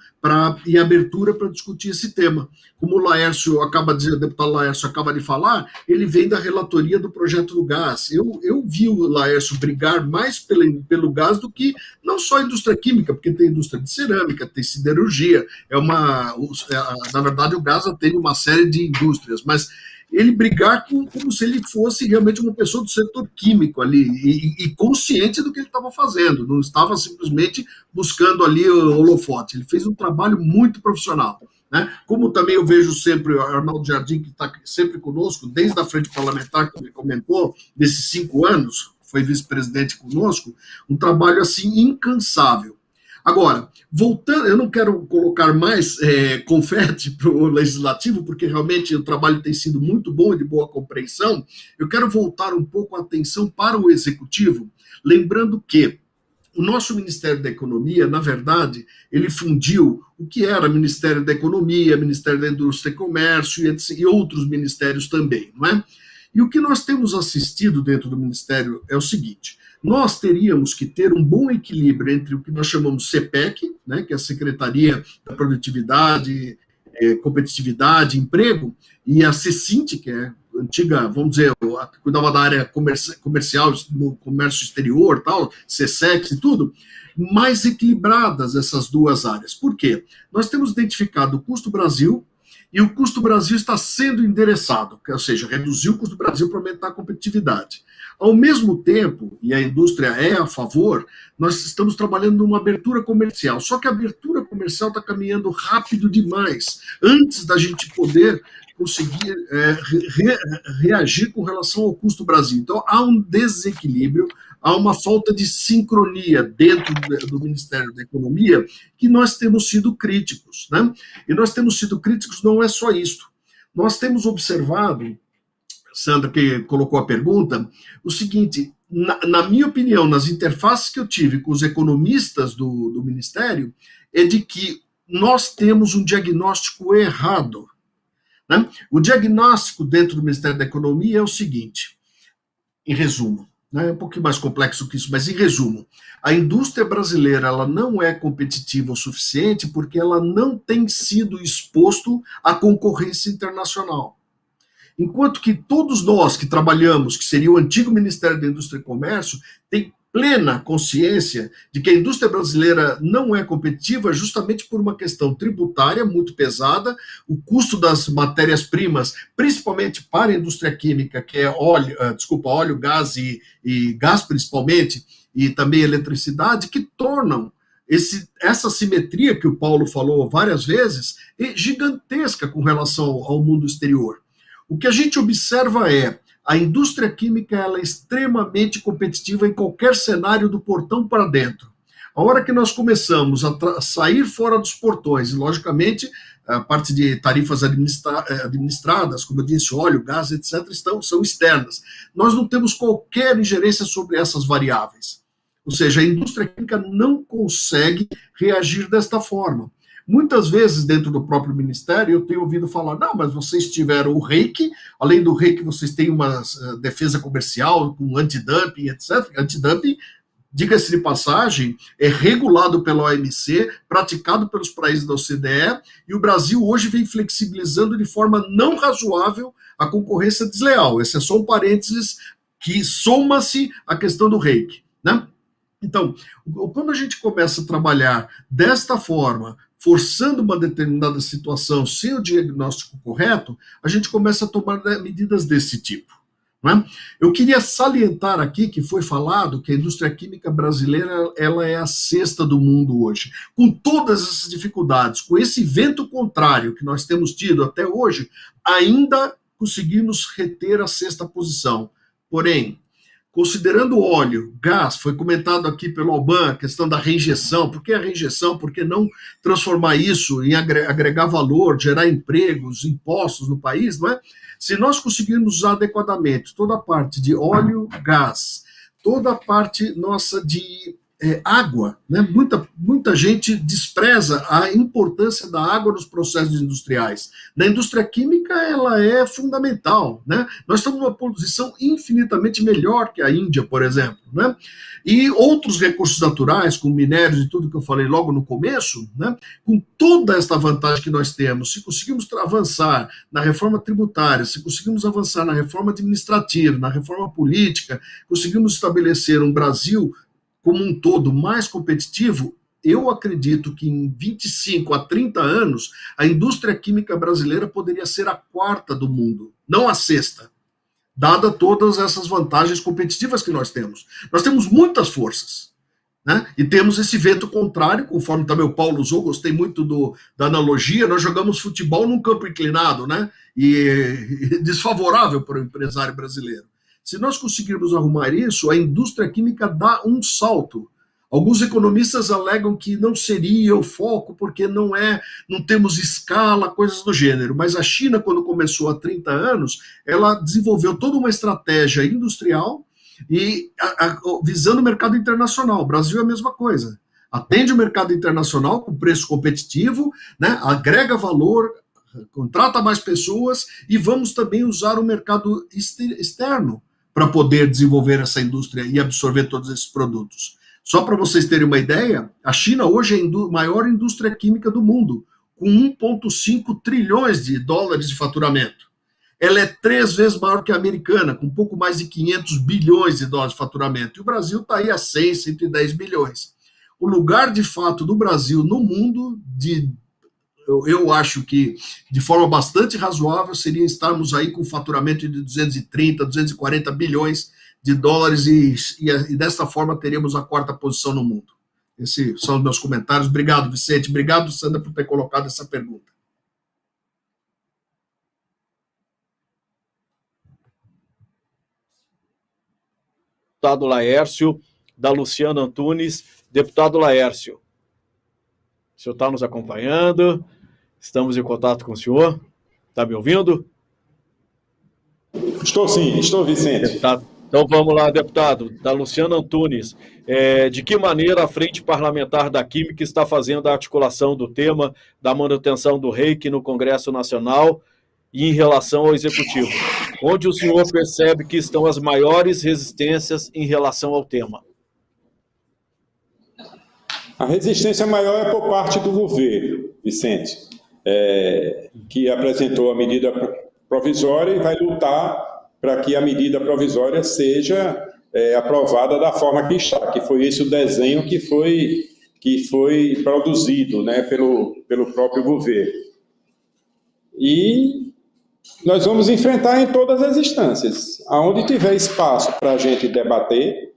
e abertura para discutir esse tema. Como o deputado Laércio acaba de falar, ele vem da relatoria do projeto do gás. Eu vi o Laércio brigar mais pelo gás do que não só a indústria química, porque tem indústria de cerâmica, tem siderurgia, na verdade o gás atende uma série de indústrias, mas ele brigar como se ele fosse realmente uma pessoa do setor químico ali, e consciente do que ele estava fazendo, não estava simplesmente buscando ali o holofote. Ele fez um trabalho muito profissional, né? Como também eu vejo sempre o Arnaldo Jardim, que está sempre conosco, desde a frente parlamentar, que ele comentou, desses 5 anos, foi vice-presidente conosco, um trabalho assim incansável. Agora, voltando, eu não quero colocar mais confete para o Legislativo, porque realmente o trabalho tem sido muito bom e de boa compreensão. Eu quero voltar um pouco a atenção para o Executivo, lembrando que o nosso Ministério da Economia, na verdade, ele fundiu o que era Ministério da Economia, Ministério da Indústria e Comércio e outros ministérios também, não é? E o que nós temos assistido dentro do Ministério é o seguinte: nós teríamos que ter um bom equilíbrio entre o que nós chamamos CPEC, né, que é a Secretaria da Produtividade, Competitividade e Emprego, e a CECINT, que é a antiga, vamos dizer, cuidava da área comercial, no comércio exterior, tal, CSEX e tudo, mais equilibradas essas duas áreas. Por quê? Nós temos identificado o custo Brasil, e o custo Brasil está sendo endereçado, ou seja, reduzir o custo Brasil para aumentar a competitividade. Ao mesmo tempo, e a indústria é a favor, nós estamos trabalhando numa abertura comercial, só que a abertura comercial está caminhando rápido demais, antes da gente poder conseguir reagir com relação ao custo Brasil. Então, há um desequilíbrio, há uma falta de sincronia dentro do Ministério da Economia, que nós temos sido críticos, né? E nós temos sido críticos, não é só isto. Nós temos observado, Sandra, que colocou a pergunta, o seguinte: na minha opinião, nas interfaces que eu tive com os economistas do Ministério, é de que nós temos um diagnóstico errado, né? O diagnóstico dentro do Ministério da Economia é o seguinte, em resumo, né, é um pouquinho mais complexo que isso, mas em resumo, a indústria brasileira ela não é competitiva o suficiente porque ela não tem sido exposto à concorrência internacional. Enquanto que todos nós que trabalhamos, que seria o antigo Ministério da Indústria e Comércio, tem plena consciência de que a indústria brasileira não é competitiva justamente por uma questão tributária muito pesada, o custo das matérias-primas, principalmente para a indústria química, que é óleo, gás e gás principalmente, e também eletricidade, que tornam essa simetria que o Paulo falou várias vezes gigantesca com relação ao mundo exterior. O que a gente observa é a indústria química ela é extremamente competitiva em qualquer cenário do portão para dentro. A hora que nós começamos a sair fora dos portões, e logicamente a parte de tarifas administradas, como eu disse, óleo, gás, etc., são externas. Nós não temos qualquer ingerência sobre essas variáveis. Ou seja, a indústria química não consegue reagir desta forma. Muitas vezes, dentro do próprio Ministério, eu tenho ouvido falar, não, mas vocês tiveram o REIQ, além do REIQ vocês têm uma defesa comercial com antidumping, etc. Antidumping, diga-se de passagem, é regulado pela OMC, praticado pelos países da OCDE, e o Brasil hoje vem flexibilizando de forma não razoável a concorrência desleal. Esse é só um parênteses que soma-se à questão do REIQ, né? Então, quando a gente começa a trabalhar desta forma, forçando uma determinada situação sem o diagnóstico correto, a gente começa a tomar medidas desse tipo, não é? Eu queria salientar aqui que foi falado que a indústria química brasileira ela é a sexta do mundo hoje. Com todas essas dificuldades, com esse vento contrário que nós temos tido até hoje, ainda conseguimos reter a sexta posição. Porém, considerando óleo, gás, foi comentado aqui pelo Alban, a questão da reinjeção. Por que a reinjeção? Por que não transformar isso em agregar valor, gerar empregos, impostos no país, não é? Se nós conseguirmos usar adequadamente toda a parte de óleo, gás, toda a parte nossa de água, né? Muita gente despreza a importância da água nos processos industriais. Na indústria química, ela é fundamental, né? Nós estamos numa posição infinitamente melhor que a Índia, por exemplo, né? E outros recursos naturais, como minérios e tudo que eu falei logo no começo, né? Com toda esta vantagem que nós temos, se conseguimos avançar na reforma tributária, se conseguimos avançar na reforma administrativa, na reforma política, conseguimos estabelecer um Brasil como um todo mais competitivo, eu acredito que em 25 a 30 anos, a indústria química brasileira poderia ser a 4ª do mundo, não a 6ª, dada todas essas vantagens competitivas que nós temos. Nós temos muitas forças, né? E temos esse vento contrário, conforme também o Paulo usou, gostei muito da analogia, nós jogamos futebol num campo inclinado, né? E desfavorável para o empresário brasileiro. Se nós conseguirmos arrumar isso, a indústria química dá um salto. Alguns economistas alegam que não seria o foco, porque não temos escala, coisas do gênero. Mas a China, quando começou há 30 anos, ela desenvolveu toda uma estratégia industrial e visando o mercado internacional. O Brasil é a mesma coisa. Atende o mercado internacional com preço competitivo, né, agrega valor, contrata mais pessoas e vamos também usar o mercado externo para poder desenvolver essa indústria e absorver todos esses produtos. Só para vocês terem uma ideia, a China hoje é a maior indústria química do mundo, com 1,5 trilhões de dólares de faturamento. Ela é 3 vezes maior que a americana, com um pouco mais de 500 bilhões de dólares de faturamento. E o Brasil está aí a 100, 110 bilhões. O lugar, de fato, do Brasil no mundo, eu acho que, de forma bastante razoável, seria estarmos aí com faturamento de 230, 240 bilhões de dólares e desta forma teríamos a 4ª posição no mundo. Esses são os meus comentários. Obrigado, Vicente. Obrigado, Sandra, por ter colocado essa pergunta. Deputado Laércio, da Luciana Antunes. Deputado Laércio, o senhor está nos acompanhando? Estamos em contato com o senhor? Está me ouvindo? Estou sim, estou, Vicente. Deputado. Então vamos lá, deputado, da Luciana Antunes. De que maneira a Frente Parlamentar da Química está fazendo a articulação do tema da manutenção do REIQ no Congresso Nacional e em relação ao Executivo? Onde o senhor percebe que estão as maiores resistências em relação ao tema? A resistência maior é por parte do governo, Vicente, que apresentou a medida provisória e vai lutar para que a medida provisória seja aprovada da forma que está, que foi esse o desenho que foi produzido, né, pelo próprio governo. E nós vamos enfrentar em todas as instâncias. Aonde tiver espaço para a gente debater,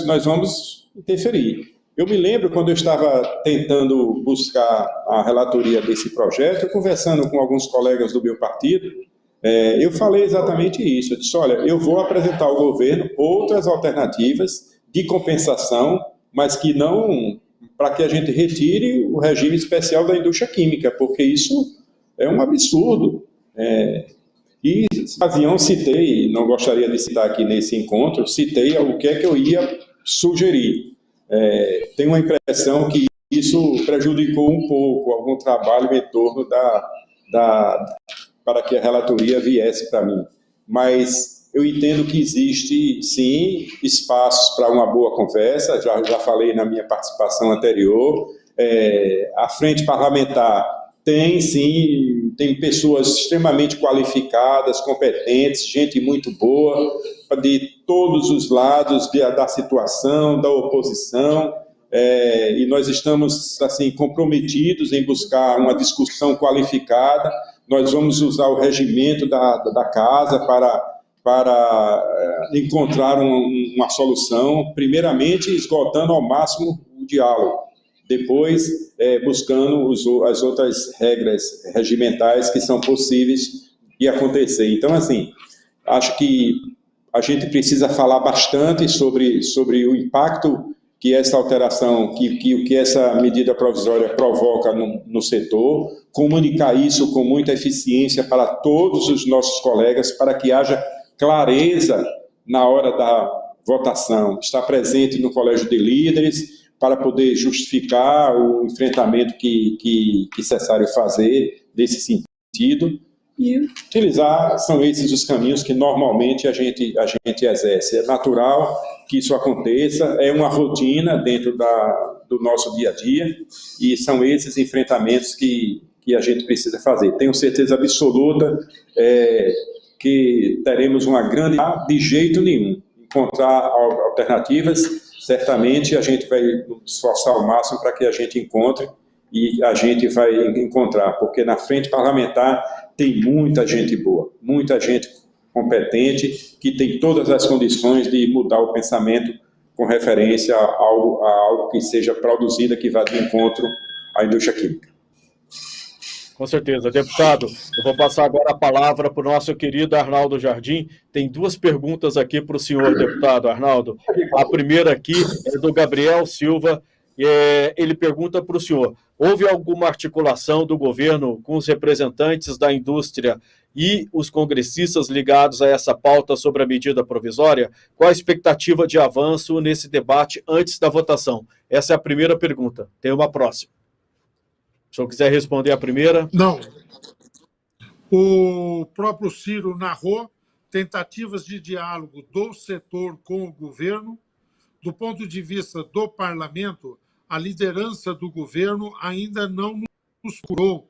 nós vamos interferir. Eu me lembro quando eu estava tentando buscar a relatoria desse projeto, conversando com alguns colegas do meu partido, eu falei exatamente isso. Eu disse, olha, eu vou apresentar ao governo outras alternativas de compensação, mas que não, para que a gente retire o regime especial da indústria química, porque isso é um absurdo. E, na ocasião, citei, não gostaria de citar aqui nesse encontro, citei o que é que eu ia sugerir. Tenho uma impressão que isso prejudicou um pouco algum trabalho em torno para que a relatoria viesse para mim. Mas eu entendo que existe, sim, espaços para uma boa conversa, já falei na minha participação anterior. A frente parlamentar tem, sim, tem pessoas extremamente qualificadas, competentes, gente muito boa, de todos os lados da situação, da oposição, e nós estamos assim, comprometidos em buscar uma discussão qualificada. Nós vamos usar o regimento da casa para encontrar uma solução, primeiramente esgotando ao máximo o diálogo, depois buscando as outras regras regimentais que são possíveis de acontecer. Então, assim, acho que a gente precisa falar bastante sobre o impacto que essa alteração, que essa medida provisória provoca no setor, comunicar isso com muita eficiência para todos os nossos colegas, para que haja clareza na hora da votação, estar presente no colégio de líderes para poder justificar o enfrentamento que é necessário fazer nesse sentido e utilizar, são esses os caminhos que normalmente a gente exerce. É natural que isso aconteça, é uma rotina dentro do nosso dia a dia e são esses enfrentamentos que a gente precisa fazer. Tenho certeza absoluta que teremos uma grande... De jeito nenhum. Encontrar alternativas, certamente a gente vai esforçar ao máximo para que a gente encontre e a gente vai encontrar, porque na frente parlamentar tem muita gente boa, muita gente competente, que tem todas as condições de mudar o pensamento com referência a algo que seja produzido, que vá de encontro à indústria química. Com certeza. Deputado, eu vou passar agora a palavra para o nosso querido Arnaldo Jardim. Tem duas perguntas aqui para o senhor, deputado Arnaldo. A primeira aqui é do Gabriel Silva. Ele pergunta para o senhor: houve alguma articulação do governo com os representantes da indústria e os congressistas ligados a essa pauta sobre a medida provisória? Qual a expectativa de avanço nesse debate antes da votação? Essa é a primeira pergunta. Tem uma próxima. Se eu quiser responder a primeira... Não. O próprio Ciro narrou tentativas de diálogo do setor com o governo. Do ponto de vista do parlamento, a liderança do governo ainda não nos procurou,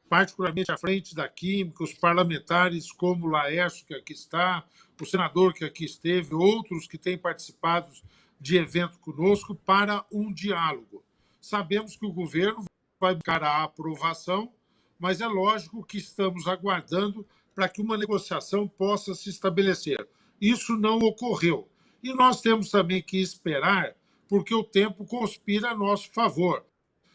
particularmente à frente da Química, os parlamentares como o Laércio, que aqui está, o senador que aqui esteve, outros que têm participado de evento conosco, para um diálogo. Sabemos que o governo vai buscar a aprovação, mas é lógico que estamos aguardando para que uma negociação possa se estabelecer. Isso não ocorreu. E nós temos também que esperar, porque o tempo conspira a nosso favor.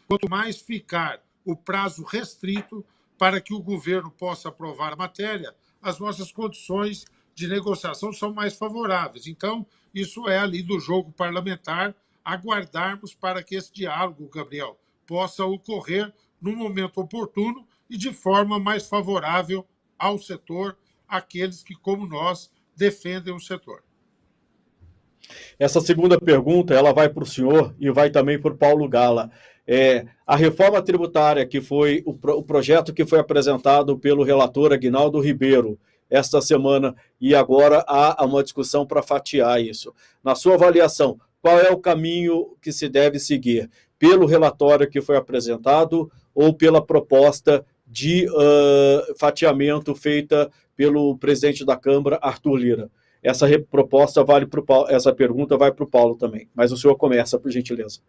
Quanto mais ficar o prazo restrito para que o governo possa aprovar a matéria, as nossas condições de negociação são mais favoráveis. Então, isso é ali do jogo parlamentar, aguardarmos para que esse diálogo, Gabriel, possa ocorrer no momento oportuno e de forma mais favorável ao setor, aqueles que, como nós, defendem o setor. Essa segunda pergunta ela vai para o senhor e vai também para o Paulo Gala. A reforma tributária, que foi o projeto que foi apresentado pelo relator Aguinaldo Ribeiro esta semana, e agora há uma discussão para fatiar isso. Na sua avaliação, qual é o caminho que se deve seguir? Pelo relatório que foi apresentado ou pela proposta de fatiamento feita pelo presidente da Câmara, Arthur Lira? Essa proposta vale para o Paulo, essa pergunta vai para o Paulo também, mas o senhor começa, por gentileza.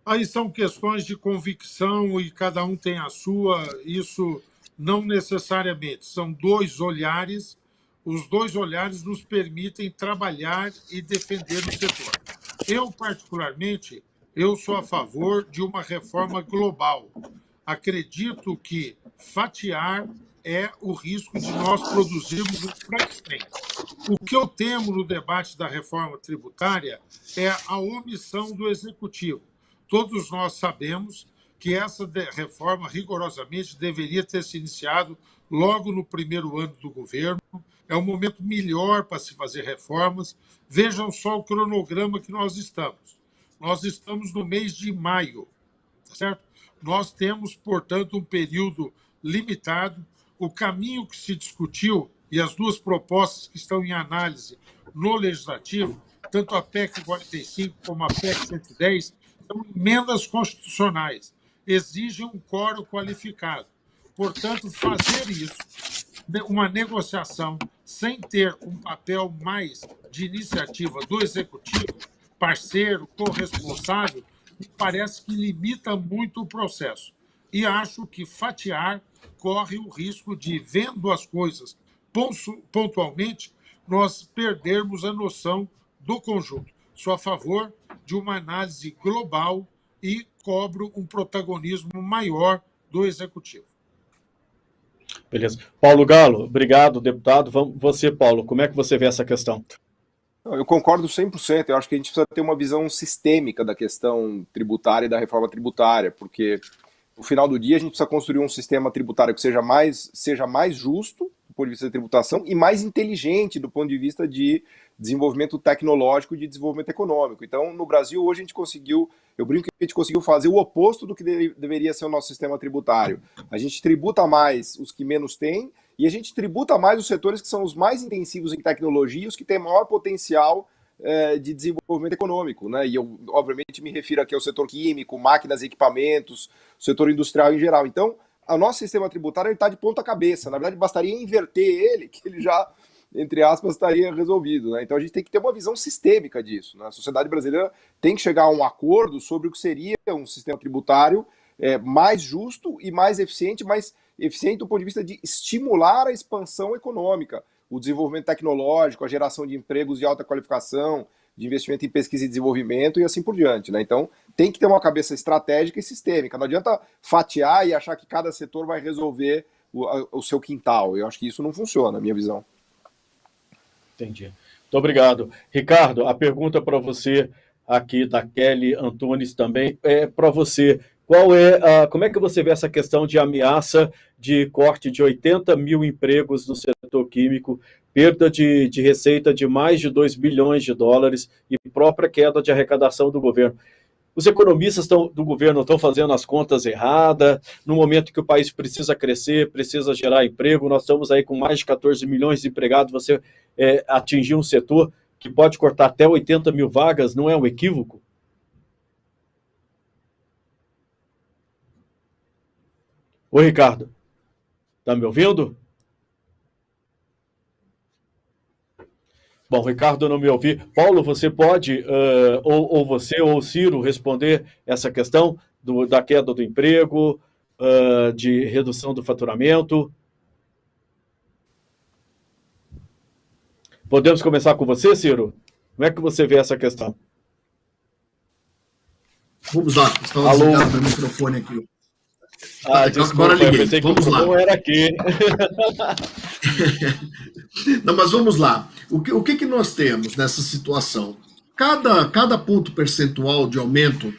Aí são questões de convicção e cada um tem a sua, isso não necessariamente, são dois olhares, os dois olhares nos permitem trabalhar e defender o setor. Eu, particularmente, eu sou a favor de uma reforma global. Acredito que fatiar é o risco de nós produzirmos um Frankenstein. O que eu temo no debate da reforma tributária é a omissão do executivo. Todos nós sabemos que essa reforma rigorosamente deveria ter se iniciado logo no primeiro ano do governo. É um momento melhor para se fazer reformas. Vejam só o cronograma que nós estamos. Nós estamos no mês de maio, tá certo? Nós temos, portanto, um período limitado. O caminho que se discutiu e as duas propostas que estão em análise no Legislativo, tanto a PEC 45 como a PEC 110, são emendas constitucionais, exigem um quórum qualificado. Portanto, fazer isso, uma negociação, sem ter um papel mais de iniciativa do Executivo, parceiro, corresponsável, me parece que limita muito o processo. E acho que fatiar corre o risco de, vendo as coisas pontualmente, nós perdermos a noção do conjunto. Sou a favor de uma análise global e cobro um protagonismo maior do Executivo. Beleza. Paulo Galo, obrigado, deputado. Você, Paulo, como é que você vê essa questão? Eu concordo 100%. Eu acho que a gente precisa ter uma visão sistêmica da questão tributária e da reforma tributária, porque no final do dia a gente precisa construir um sistema tributário que seja mais justo, do ponto de vista da tributação e mais inteligente do ponto de vista de desenvolvimento tecnológico e de desenvolvimento econômico. Então, no Brasil, hoje a gente conseguiu, eu brinco que a gente conseguiu fazer o oposto do que deveria ser o nosso sistema tributário. A gente tributa mais os que menos têm e a gente tributa mais os setores que são os mais intensivos em tecnologia, os que têm maior potencial de desenvolvimento econômico, né? E eu, obviamente, me refiro aqui ao setor químico, máquinas e equipamentos, setor industrial em geral. Então, o nosso sistema tributário está de ponta cabeça. Na verdade, bastaria inverter ele, que ele já, entre aspas, estaria resolvido, né? Então, a gente tem que ter uma visão sistêmica disso, né? A sociedade brasileira tem que chegar a um acordo sobre o que seria um sistema tributário mais justo e mais eficiente do ponto de vista de estimular a expansão econômica, o desenvolvimento tecnológico, a geração de empregos de alta qualificação, de investimento em pesquisa e desenvolvimento e assim por diante, né? Então, tem que ter uma cabeça estratégica e sistêmica. Não adianta fatiar e achar que cada setor vai resolver o seu quintal. Eu acho que isso não funciona, na minha visão. Entendi. Muito obrigado. Ricardo, a pergunta para você aqui da Kelly Antunes também é para você. Como é que você vê essa questão de ameaça de corte de 80 mil empregos no setor químico, perda de receita de mais de 2 bilhões de dólares e própria queda de arrecadação do governo? Os economistas do governo estão fazendo as contas erradas, no momento que o país precisa crescer, precisa gerar emprego, nós estamos aí com mais de 14 milhões de empregados, você atingir um setor que pode cortar até 80 mil vagas, não é um equívoco? Oi, Ricardo. Está me ouvindo? Bom, Ricardo não me ouviu. Paulo, você pode, ou você ou o Ciro, responder essa questão da queda do emprego, de redução do faturamento? Podemos começar com você, Ciro? Como é que você vê essa questão? Vamos lá, estava desligado o microfone aqui. Desculpa, agora liguei. Pensei vamos que lá. Não era aqui. Não, mas vamos lá. O que nós temos nessa situação? Cada ponto percentual de aumento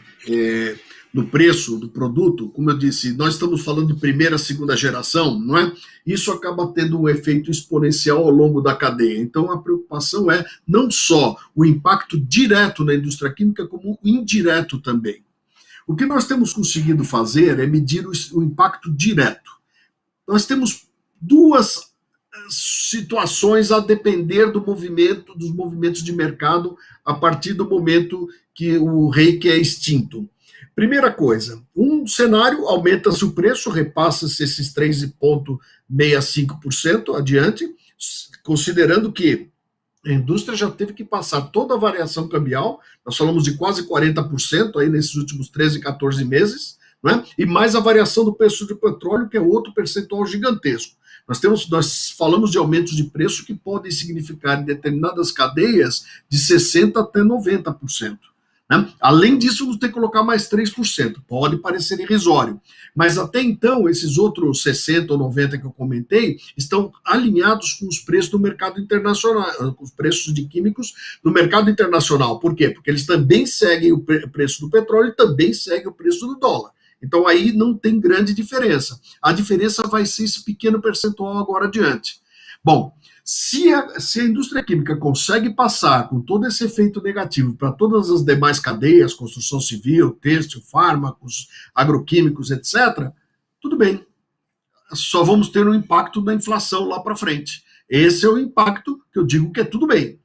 no preço do produto, como eu disse, nós estamos falando de primeira, segunda geração, não é? Isso acaba tendo um efeito exponencial ao longo da cadeia. Então, a preocupação é não só o impacto direto na indústria química, como o indireto também. O que nós temos conseguido fazer é medir o impacto direto. Nós temos duas situações a depender dos movimentos de mercado a partir do momento que o REIQ é extinto. Primeira coisa, um cenário, aumenta-se o preço, repassa-se esses 3,65% adiante, considerando que a indústria já teve que passar toda a variação cambial, nós falamos de quase 40% aí nesses últimos 13, 14 meses, né? E mais a variação do preço do petróleo, que é outro percentual gigantesco. Nós falamos de aumentos de preço que podem significar em determinadas cadeias de 60% até 90%. Né? Além disso, vamos ter que colocar mais 3%. Pode parecer irrisório, mas até então, esses outros 60% ou 90% que eu comentei, estão alinhados com os preços do mercado internacional, com os preços de químicos do mercado internacional. Por quê? Porque eles também seguem o preço do petróleo e também seguem o preço do dólar. Então, aí não tem grande diferença. A diferença vai ser esse pequeno percentual agora adiante. Bom, se a indústria química consegue passar com todo esse efeito negativo para todas as demais cadeias, construção civil, têxtil, fármacos, agroquímicos, etc., tudo bem. Só vamos ter um impacto da inflação lá para frente. Esse é o impacto que eu digo que é tudo bem.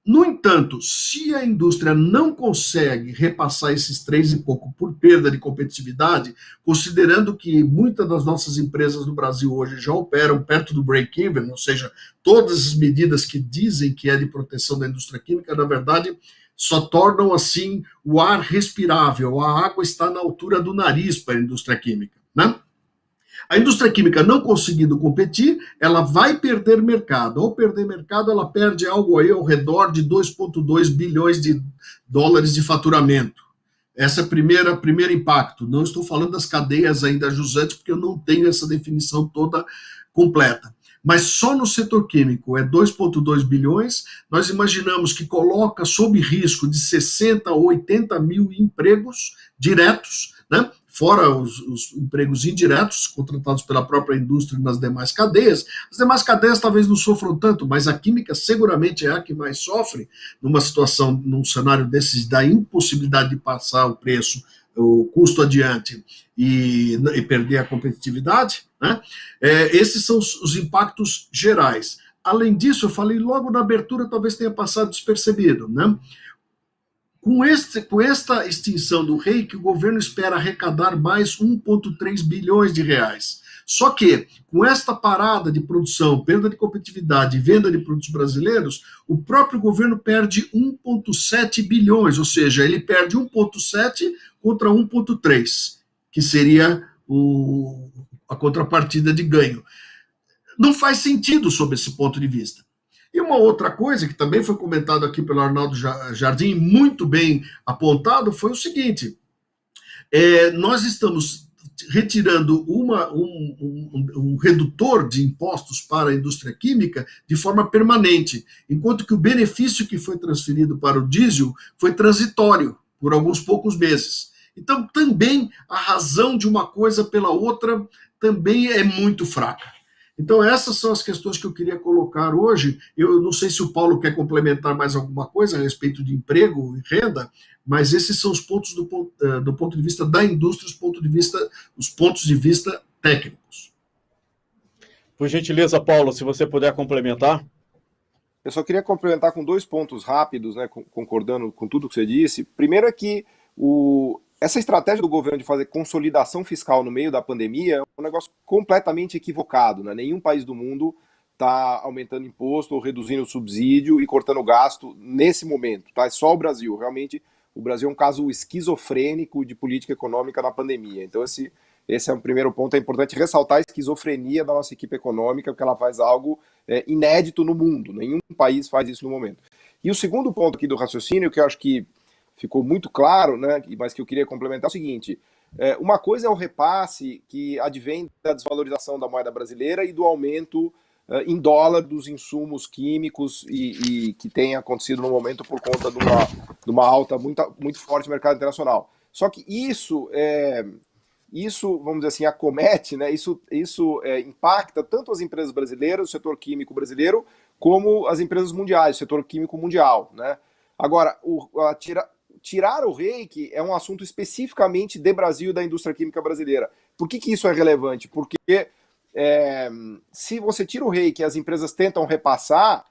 No entanto, se a indústria não consegue repassar esses 3 e pouco por perda de competitividade, considerando que muitas das nossas empresas no Brasil hoje já operam perto do break-even, ou seja, todas as medidas que dizem que é de proteção da indústria química, na verdade, só tornam assim o ar respirável, a água está na altura do nariz para a indústria química, né? A indústria química não conseguindo competir, ela vai perder mercado. Ao perder mercado, ela perde algo aí ao redor de 2,2 bilhões de dólares de faturamento. Esse é o primeiro impacto. Não estou falando das cadeias ainda jusante, porque eu não tenho essa definição toda completa. Mas só no setor químico é 2,2 bilhões. Nós imaginamos que coloca sob risco de 60 ou 80 mil empregos diretos, né? fora os empregos indiretos contratados pela própria indústria nas demais cadeias. As demais cadeias talvez não sofram tanto, mas a química seguramente é a que mais sofre numa situação, num cenário desses, da impossibilidade de passar o preço, o custo adiante e perder a competitividade, né? Esses são os impactos gerais. Além disso, eu falei logo na abertura, talvez tenha passado despercebido, né? Com esta extinção do REIQ, o governo espera arrecadar mais 1,3 bilhões de reais. Só que, com esta parada de produção, perda de competitividade e venda de produtos brasileiros, o próprio governo perde 1,7 bilhões, ou seja, ele perde 1,7 contra 1,3, que seria a contrapartida de ganho. Não faz sentido sob esse ponto de vista. E uma outra coisa que também foi comentado aqui pelo Arnaldo Jardim, muito bem apontado, foi o seguinte: nós estamos retirando um redutor de impostos para a indústria química de forma permanente, enquanto que o benefício que foi transferido para o diesel foi transitório, por alguns poucos meses. Então, também a razão de uma coisa pela outra também é muito fraca. Então, essas são as questões que eu queria colocar hoje. Eu não sei se o Paulo quer complementar mais alguma coisa a respeito de emprego e renda, mas esses são os pontos do ponto de vista da indústria, os pontos de vista técnicos. Por gentileza, Paulo, se você puder complementar. Eu só queria complementar com 2 pontos rápidos, né, concordando com tudo que você disse. Primeiro é que essa estratégia do governo de fazer consolidação fiscal no meio da pandemia é um negócio completamente equivocado, né? Nenhum país do mundo está aumentando imposto ou reduzindo o subsídio e cortando gasto nesse momento, tá? É só o Brasil. Realmente, o Brasil é um caso esquizofrênico de política econômica na pandemia. Então, esse é o primeiro ponto. É importante ressaltar a esquizofrenia da nossa equipe econômica, porque ela faz algo inédito no mundo. Nenhum país faz isso no momento. E o segundo ponto aqui do raciocínio, que eu acho que ficou muito claro, né, mas que eu queria complementar, é o seguinte: uma coisa é o repasse que advém da desvalorização da moeda brasileira e do aumento em dólar dos insumos químicos e que tem acontecido no momento por conta de uma alta muito forte no mercado internacional. Só que isso, vamos dizer assim, acomete, né, isso impacta tanto as empresas brasileiras, o setor químico brasileiro, como as empresas mundiais, o setor químico mundial, né? Agora, tirar o REIQ é um assunto especificamente de Brasil e da indústria química brasileira. Por que isso é relevante? Porque se você tira o REIQ e as empresas tentam repassar,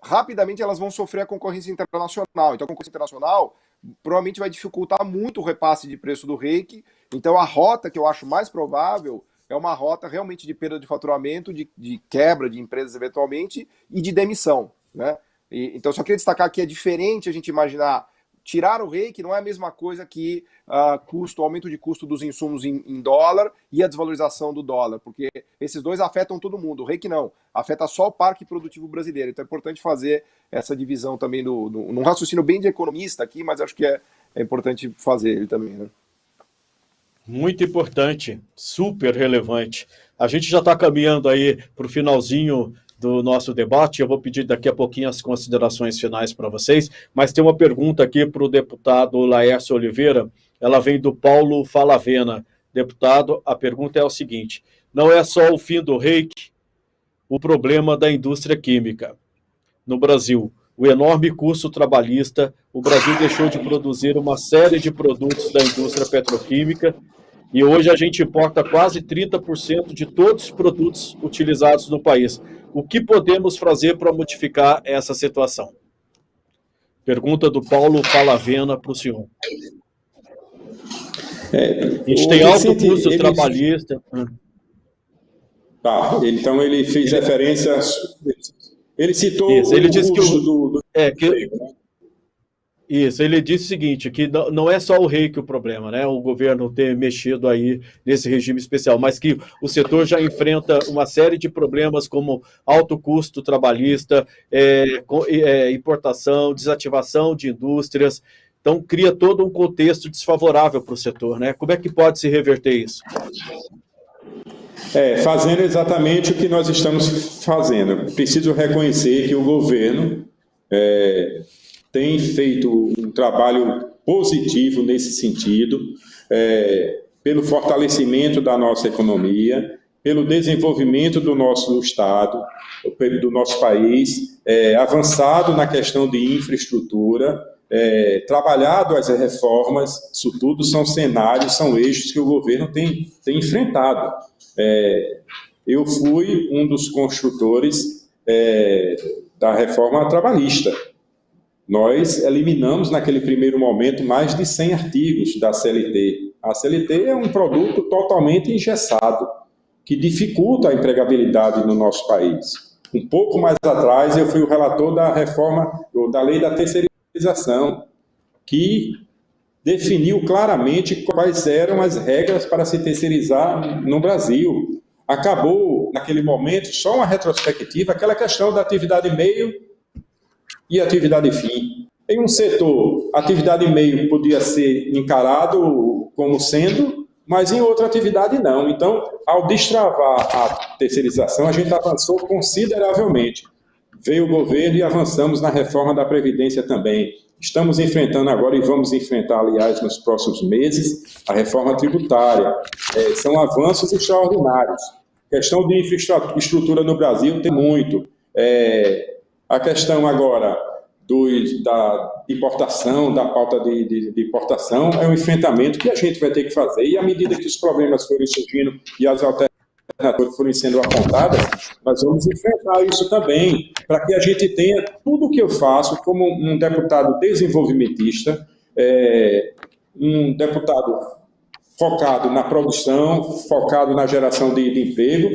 rapidamente elas vão sofrer a concorrência internacional. Então, a concorrência internacional provavelmente vai dificultar muito o repasse de preço do REIQ. Então, a rota que eu acho mais provável é uma rota realmente de perda de faturamento, de quebra de empresas eventualmente e de demissão, né? Então, só queria destacar que é diferente a gente imaginar. Tirar o REIQ não é a mesma coisa que o aumento de custo dos insumos em dólar e a desvalorização do dólar, porque esses dois afetam todo mundo. O REIQ não, afeta só o parque produtivo brasileiro. Então é importante fazer essa divisão também num raciocínio bem de economista aqui, mas acho que é importante fazer ele também, né? Muito importante, super relevante. A gente já está caminhando aí para o finalzinho do nosso debate. Eu vou pedir daqui a pouquinho as considerações finais para vocês, mas tem uma pergunta aqui para o deputado Laércio Oliveira, ela vem do Paulo Falavena. Deputado, a pergunta é o seguinte: não é só o fim do REIQ o problema da indústria química no Brasil. O enorme custo trabalhista, o Brasil deixou de produzir uma série de produtos da indústria petroquímica e hoje a gente importa quase 30% de todos os produtos utilizados no país. O que podemos fazer para modificar essa situação? Pergunta do Paulo Falavena para o senhor. A gente tem alto custo trabalhista. Tá, então ele fez referência. Ele citou isso, ele disse que ele disse o seguinte, que não é só o REIQ o problema, né? O governo ter mexido aí nesse regime especial, mas que o setor já enfrenta uma série de problemas como alto custo trabalhista, importação, desativação de indústrias. Então, cria todo um contexto desfavorável para o setor, né? Como é que pode se reverter isso? Fazendo exatamente o que nós estamos fazendo. Preciso reconhecer que o governo tem feito um trabalho positivo nesse sentido. pelo fortalecimento da nossa economia, pelo desenvolvimento do nosso Estado, do nosso país, avançado na questão de infraestrutura, trabalhado as reformas. Isso tudo são cenários, são eixos que o governo tem enfrentado. Eu fui um dos construtores da reforma trabalhista. Nós eliminamos, naquele primeiro momento, mais de 100 artigos da CLT. A CLT é um produto totalmente engessado, que dificulta a empregabilidade no nosso país. Um pouco mais atrás, eu fui o relator da reforma, ou da lei da terceirização, que definiu claramente quais eram as regras para se terceirizar no Brasil. Acabou, naquele momento, só uma retrospectiva, aquela questão da atividade meio e atividade fim. Em um setor, a atividade meio podia ser encarado como sendo, mas em outra atividade não. Então, ao destravar a terceirização, a gente avançou consideravelmente. Veio o governo e avançamos na reforma da Previdência também. Estamos enfrentando agora, e vamos enfrentar, aliás, nos próximos meses, a reforma tributária. São avanços extraordinários. A questão de infraestrutura no Brasil tem muito. A questão agora da importação, da pauta de importação, é um enfrentamento que a gente vai ter que fazer. E à medida que os problemas forem surgindo e as alternativas forem sendo apontadas, nós vamos enfrentar isso também, para que a gente tenha tudo o que eu faço como um deputado desenvolvimentista, um deputado focado na produção, focado na geração de emprego,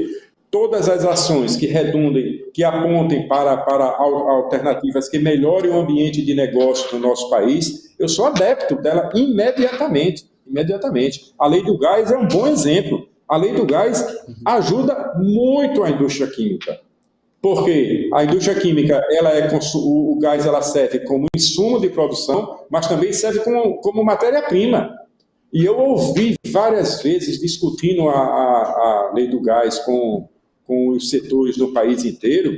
todas as ações que redundem, que apontem para alternativas que melhorem o ambiente de negócio no nosso país, eu sou adepto dela imediatamente. A lei do gás é um bom exemplo. A lei do gás ajuda muito a indústria química, porque a indústria química, o gás serve como insumo de produção, mas também serve como matéria-prima. E eu ouvi várias vezes discutindo a lei do gás com os setores do país inteiro,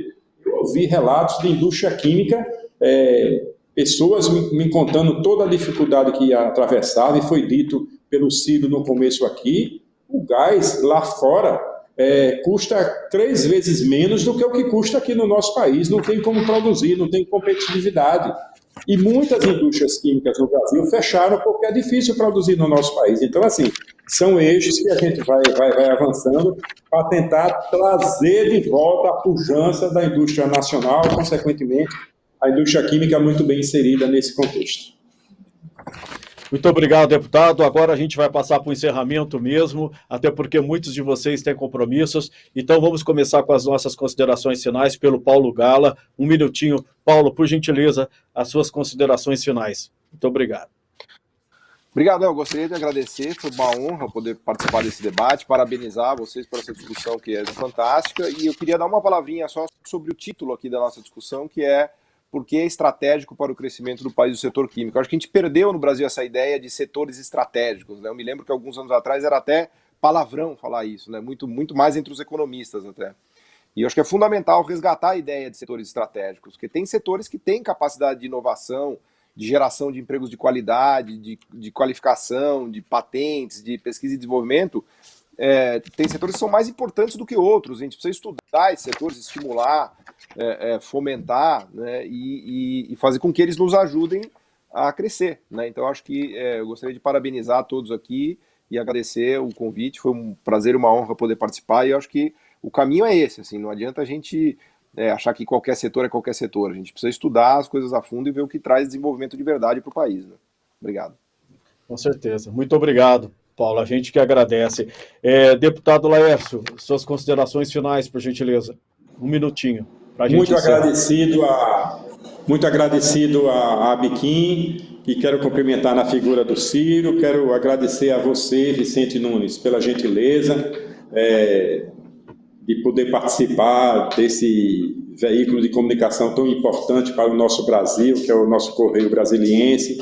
eu ouvi relatos de indústria química, pessoas me contando toda a dificuldade que atravessava, e foi dito pelo Ciro no começo aqui, o gás lá fora custa 3 vezes menos do que o que custa aqui no nosso país, não tem como produzir, não tem competitividade. E muitas indústrias químicas no Brasil fecharam porque é difícil produzir no nosso país. Então, assim, são eixos que a gente vai avançando para tentar trazer de volta a pujança da indústria nacional, consequentemente, a indústria química muito bem inserida nesse contexto. Muito obrigado, deputado. Agora a gente vai passar para o encerramento mesmo, até porque muitos de vocês têm compromissos. Então vamos começar com as nossas considerações finais pelo Paulo Gala. 1 minutinho. Paulo, por gentileza, as suas considerações finais. Muito obrigado. Obrigado, eu gostaria de agradecer, foi uma honra poder participar desse debate, parabenizar vocês por essa discussão que é fantástica, e eu queria dar uma palavrinha só sobre o título aqui da nossa discussão, que é porque é estratégico para o crescimento do país o setor químico. Eu acho que a gente perdeu no Brasil essa ideia de setores estratégicos, né? Eu me lembro que alguns anos atrás era até palavrão falar isso, né? Muito mais entre os economistas até. E eu acho que é fundamental resgatar a ideia de setores estratégicos, porque tem setores que têm capacidade de inovação, de geração de empregos de qualidade, de qualificação, de patentes, de pesquisa e desenvolvimento. Tem setores que são mais importantes do que outros. A gente precisa estudar esses setores, estimular, fomentar, né, e fazer com que eles nos ajudem a crescer, né? Então, acho que eu gostaria de parabenizar a todos aqui e agradecer o convite. Foi um prazer e uma honra poder participar, e eu acho que o caminho é esse. Assim, não adianta a gente achar que qualquer setor é qualquer setor. A gente precisa estudar as coisas a fundo e ver o que traz desenvolvimento de verdade para o país, né? Obrigado. Com certeza. Muito obrigado, Paulo. A gente que agradece. Deputado Laércio, suas considerações finais, por gentileza. 1 minutinho. Muito agradecido a Biquim, e quero cumprimentar na figura do Ciro. Quero agradecer a você, Vicente Nunes, pela gentileza de poder participar desse veículo de comunicação tão importante para o nosso Brasil, que é o nosso Correio Brasiliense.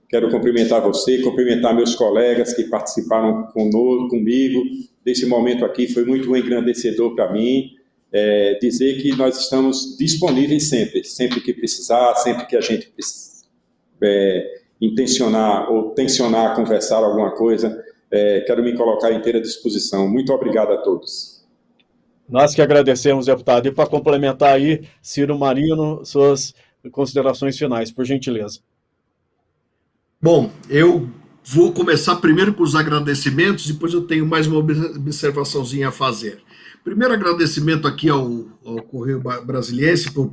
Quero cumprimentar você, cumprimentar meus colegas que participaram comigo desse momento aqui. Foi muito engrandecedor para mim. Dizer que nós estamos disponíveis sempre que precisar, sempre que a gente intencionar ou tensionar conversar alguma coisa, quero me colocar à inteira disposição. Muito obrigado a todos. Nós que agradecemos, deputado. E para complementar aí, Ciro Marino, suas considerações finais, por gentileza. Bom, eu vou começar primeiro com os agradecimentos, depois eu tenho mais uma observaçãozinha a fazer. Primeiro agradecimento aqui ao Correio Brasiliense por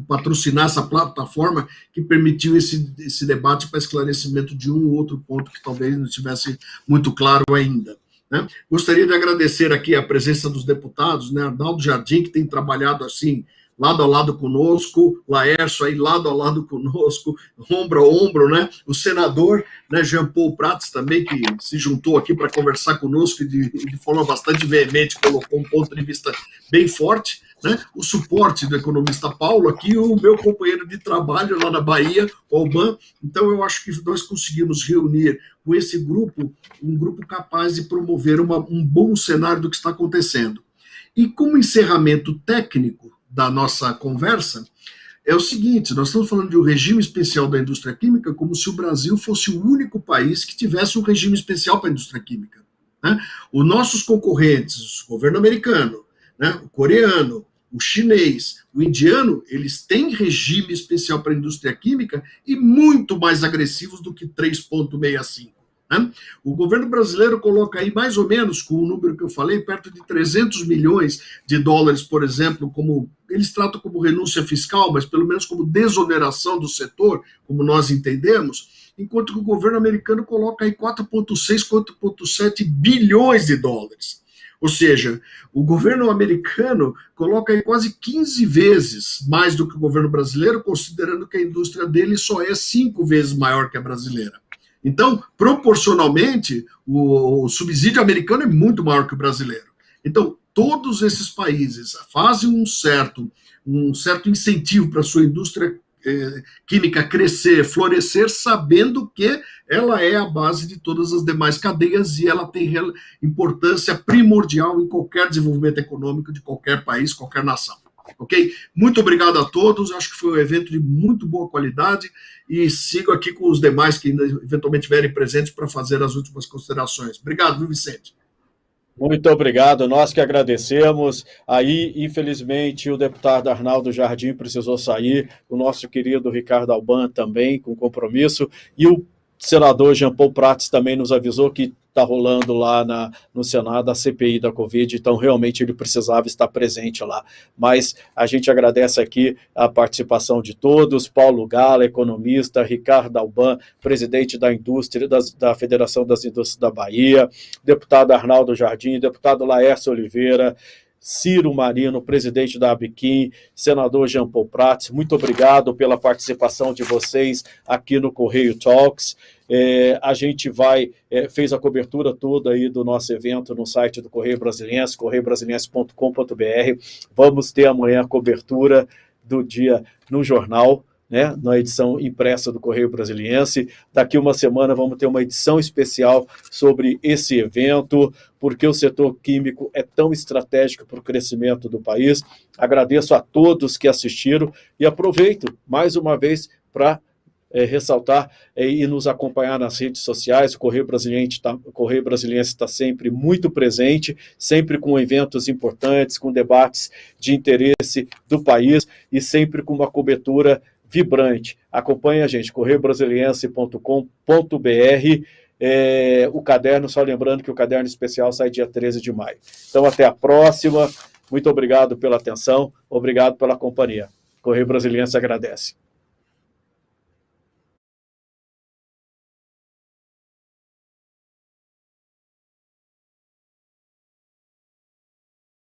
patrocinar essa plataforma que permitiu esse debate para esclarecimento de um ou outro ponto que talvez não estivesse muito claro ainda. Né? Gostaria de agradecer aqui a presença dos deputados, né? Arnaldo Jardim, que tem trabalhado assim, lado a lado conosco, Laércio aí lado a lado conosco, ombro a ombro, né? O senador, né, Jean Paul Prats também, que se juntou aqui para conversar conosco e de forma bastante veemente colocou um ponto de vista bem forte, né? O suporte do economista Paulo aqui, o meu companheiro de trabalho lá na Bahia, o Alban. Então eu acho que nós conseguimos reunir com esse grupo, um grupo capaz de promover um bom cenário do que está acontecendo. E como encerramento técnico da nossa conversa, é o seguinte, nós estamos falando de um regime especial da indústria química como se o Brasil fosse o único país que tivesse um regime especial para a indústria química. Né? Os nossos concorrentes, o governo americano, né, o coreano, o chinês, o indiano, eles têm regime especial para a indústria química e muito mais agressivos do que 3,65. Né? O governo brasileiro coloca aí mais ou menos, com o número que eu falei, perto de 300 milhões de dólares, por exemplo, como eles tratam como renúncia fiscal, mas pelo menos como desoneração do setor, como nós entendemos, enquanto que o governo americano coloca aí 4,6, 4,7 bilhões de dólares. Ou seja, o governo americano coloca aí quase 15 vezes mais do que o governo brasileiro, considerando que a indústria dele só é 5 vezes maior que a brasileira. Então, proporcionalmente, o subsídio americano é muito maior que o brasileiro. Então, todos esses países fazem um certo incentivo para a sua indústria química crescer, florescer, sabendo que ela é a base de todas as demais cadeias e ela tem importância primordial em qualquer desenvolvimento econômico de qualquer país, qualquer nação. Ok? Muito obrigado a todos, acho que foi um evento de muito boa qualidade e sigo aqui com os demais que ainda eventualmente estiverem presentes para fazer as últimas considerações. Obrigado, viu, Vicente? Muito obrigado, nós que agradecemos. Aí, infelizmente, o deputado Arnaldo Jardim precisou sair, o nosso querido Ricardo Alban também, com compromisso, e o senador Jean Paul Prats também nos avisou que está rolando lá no Senado a CPI da Covid, então realmente ele precisava estar presente lá. Mas a gente agradece aqui a participação de todos, Paulo Gala, economista, Ricardo Alban, presidente da indústria, da Federação das Indústrias da Bahia, deputado Arnaldo Jardim, deputado Laércio Oliveira, Ciro Marino, presidente da Abiquim, senador Jean Paul Prats, muito obrigado pela participação de vocês aqui no Correio Talks. A gente fez a cobertura toda aí do nosso evento no site do Correio Brasiliense, correiobrasiliense.com.br. Vamos ter amanhã a cobertura do dia no jornal, né, na edição impressa do Correio Brasiliense. Daqui uma semana vamos ter uma edição especial sobre esse evento, porque o setor químico é tão estratégico para o crescimento do país. Agradeço a todos que assistiram e aproveito mais uma vez para ressaltar e nos acompanhar nas redes sociais. O Correio Brasiliense está sempre muito presente, sempre com eventos importantes, com debates de interesse do país e sempre com uma cobertura vibrante. Acompanhe a gente, correiobrasiliense.com.br. O caderno, só lembrando que o caderno especial sai dia 13 de maio. Então, até a próxima. Muito obrigado pela atenção, obrigado pela companhia. Correio Brasiliense agradece.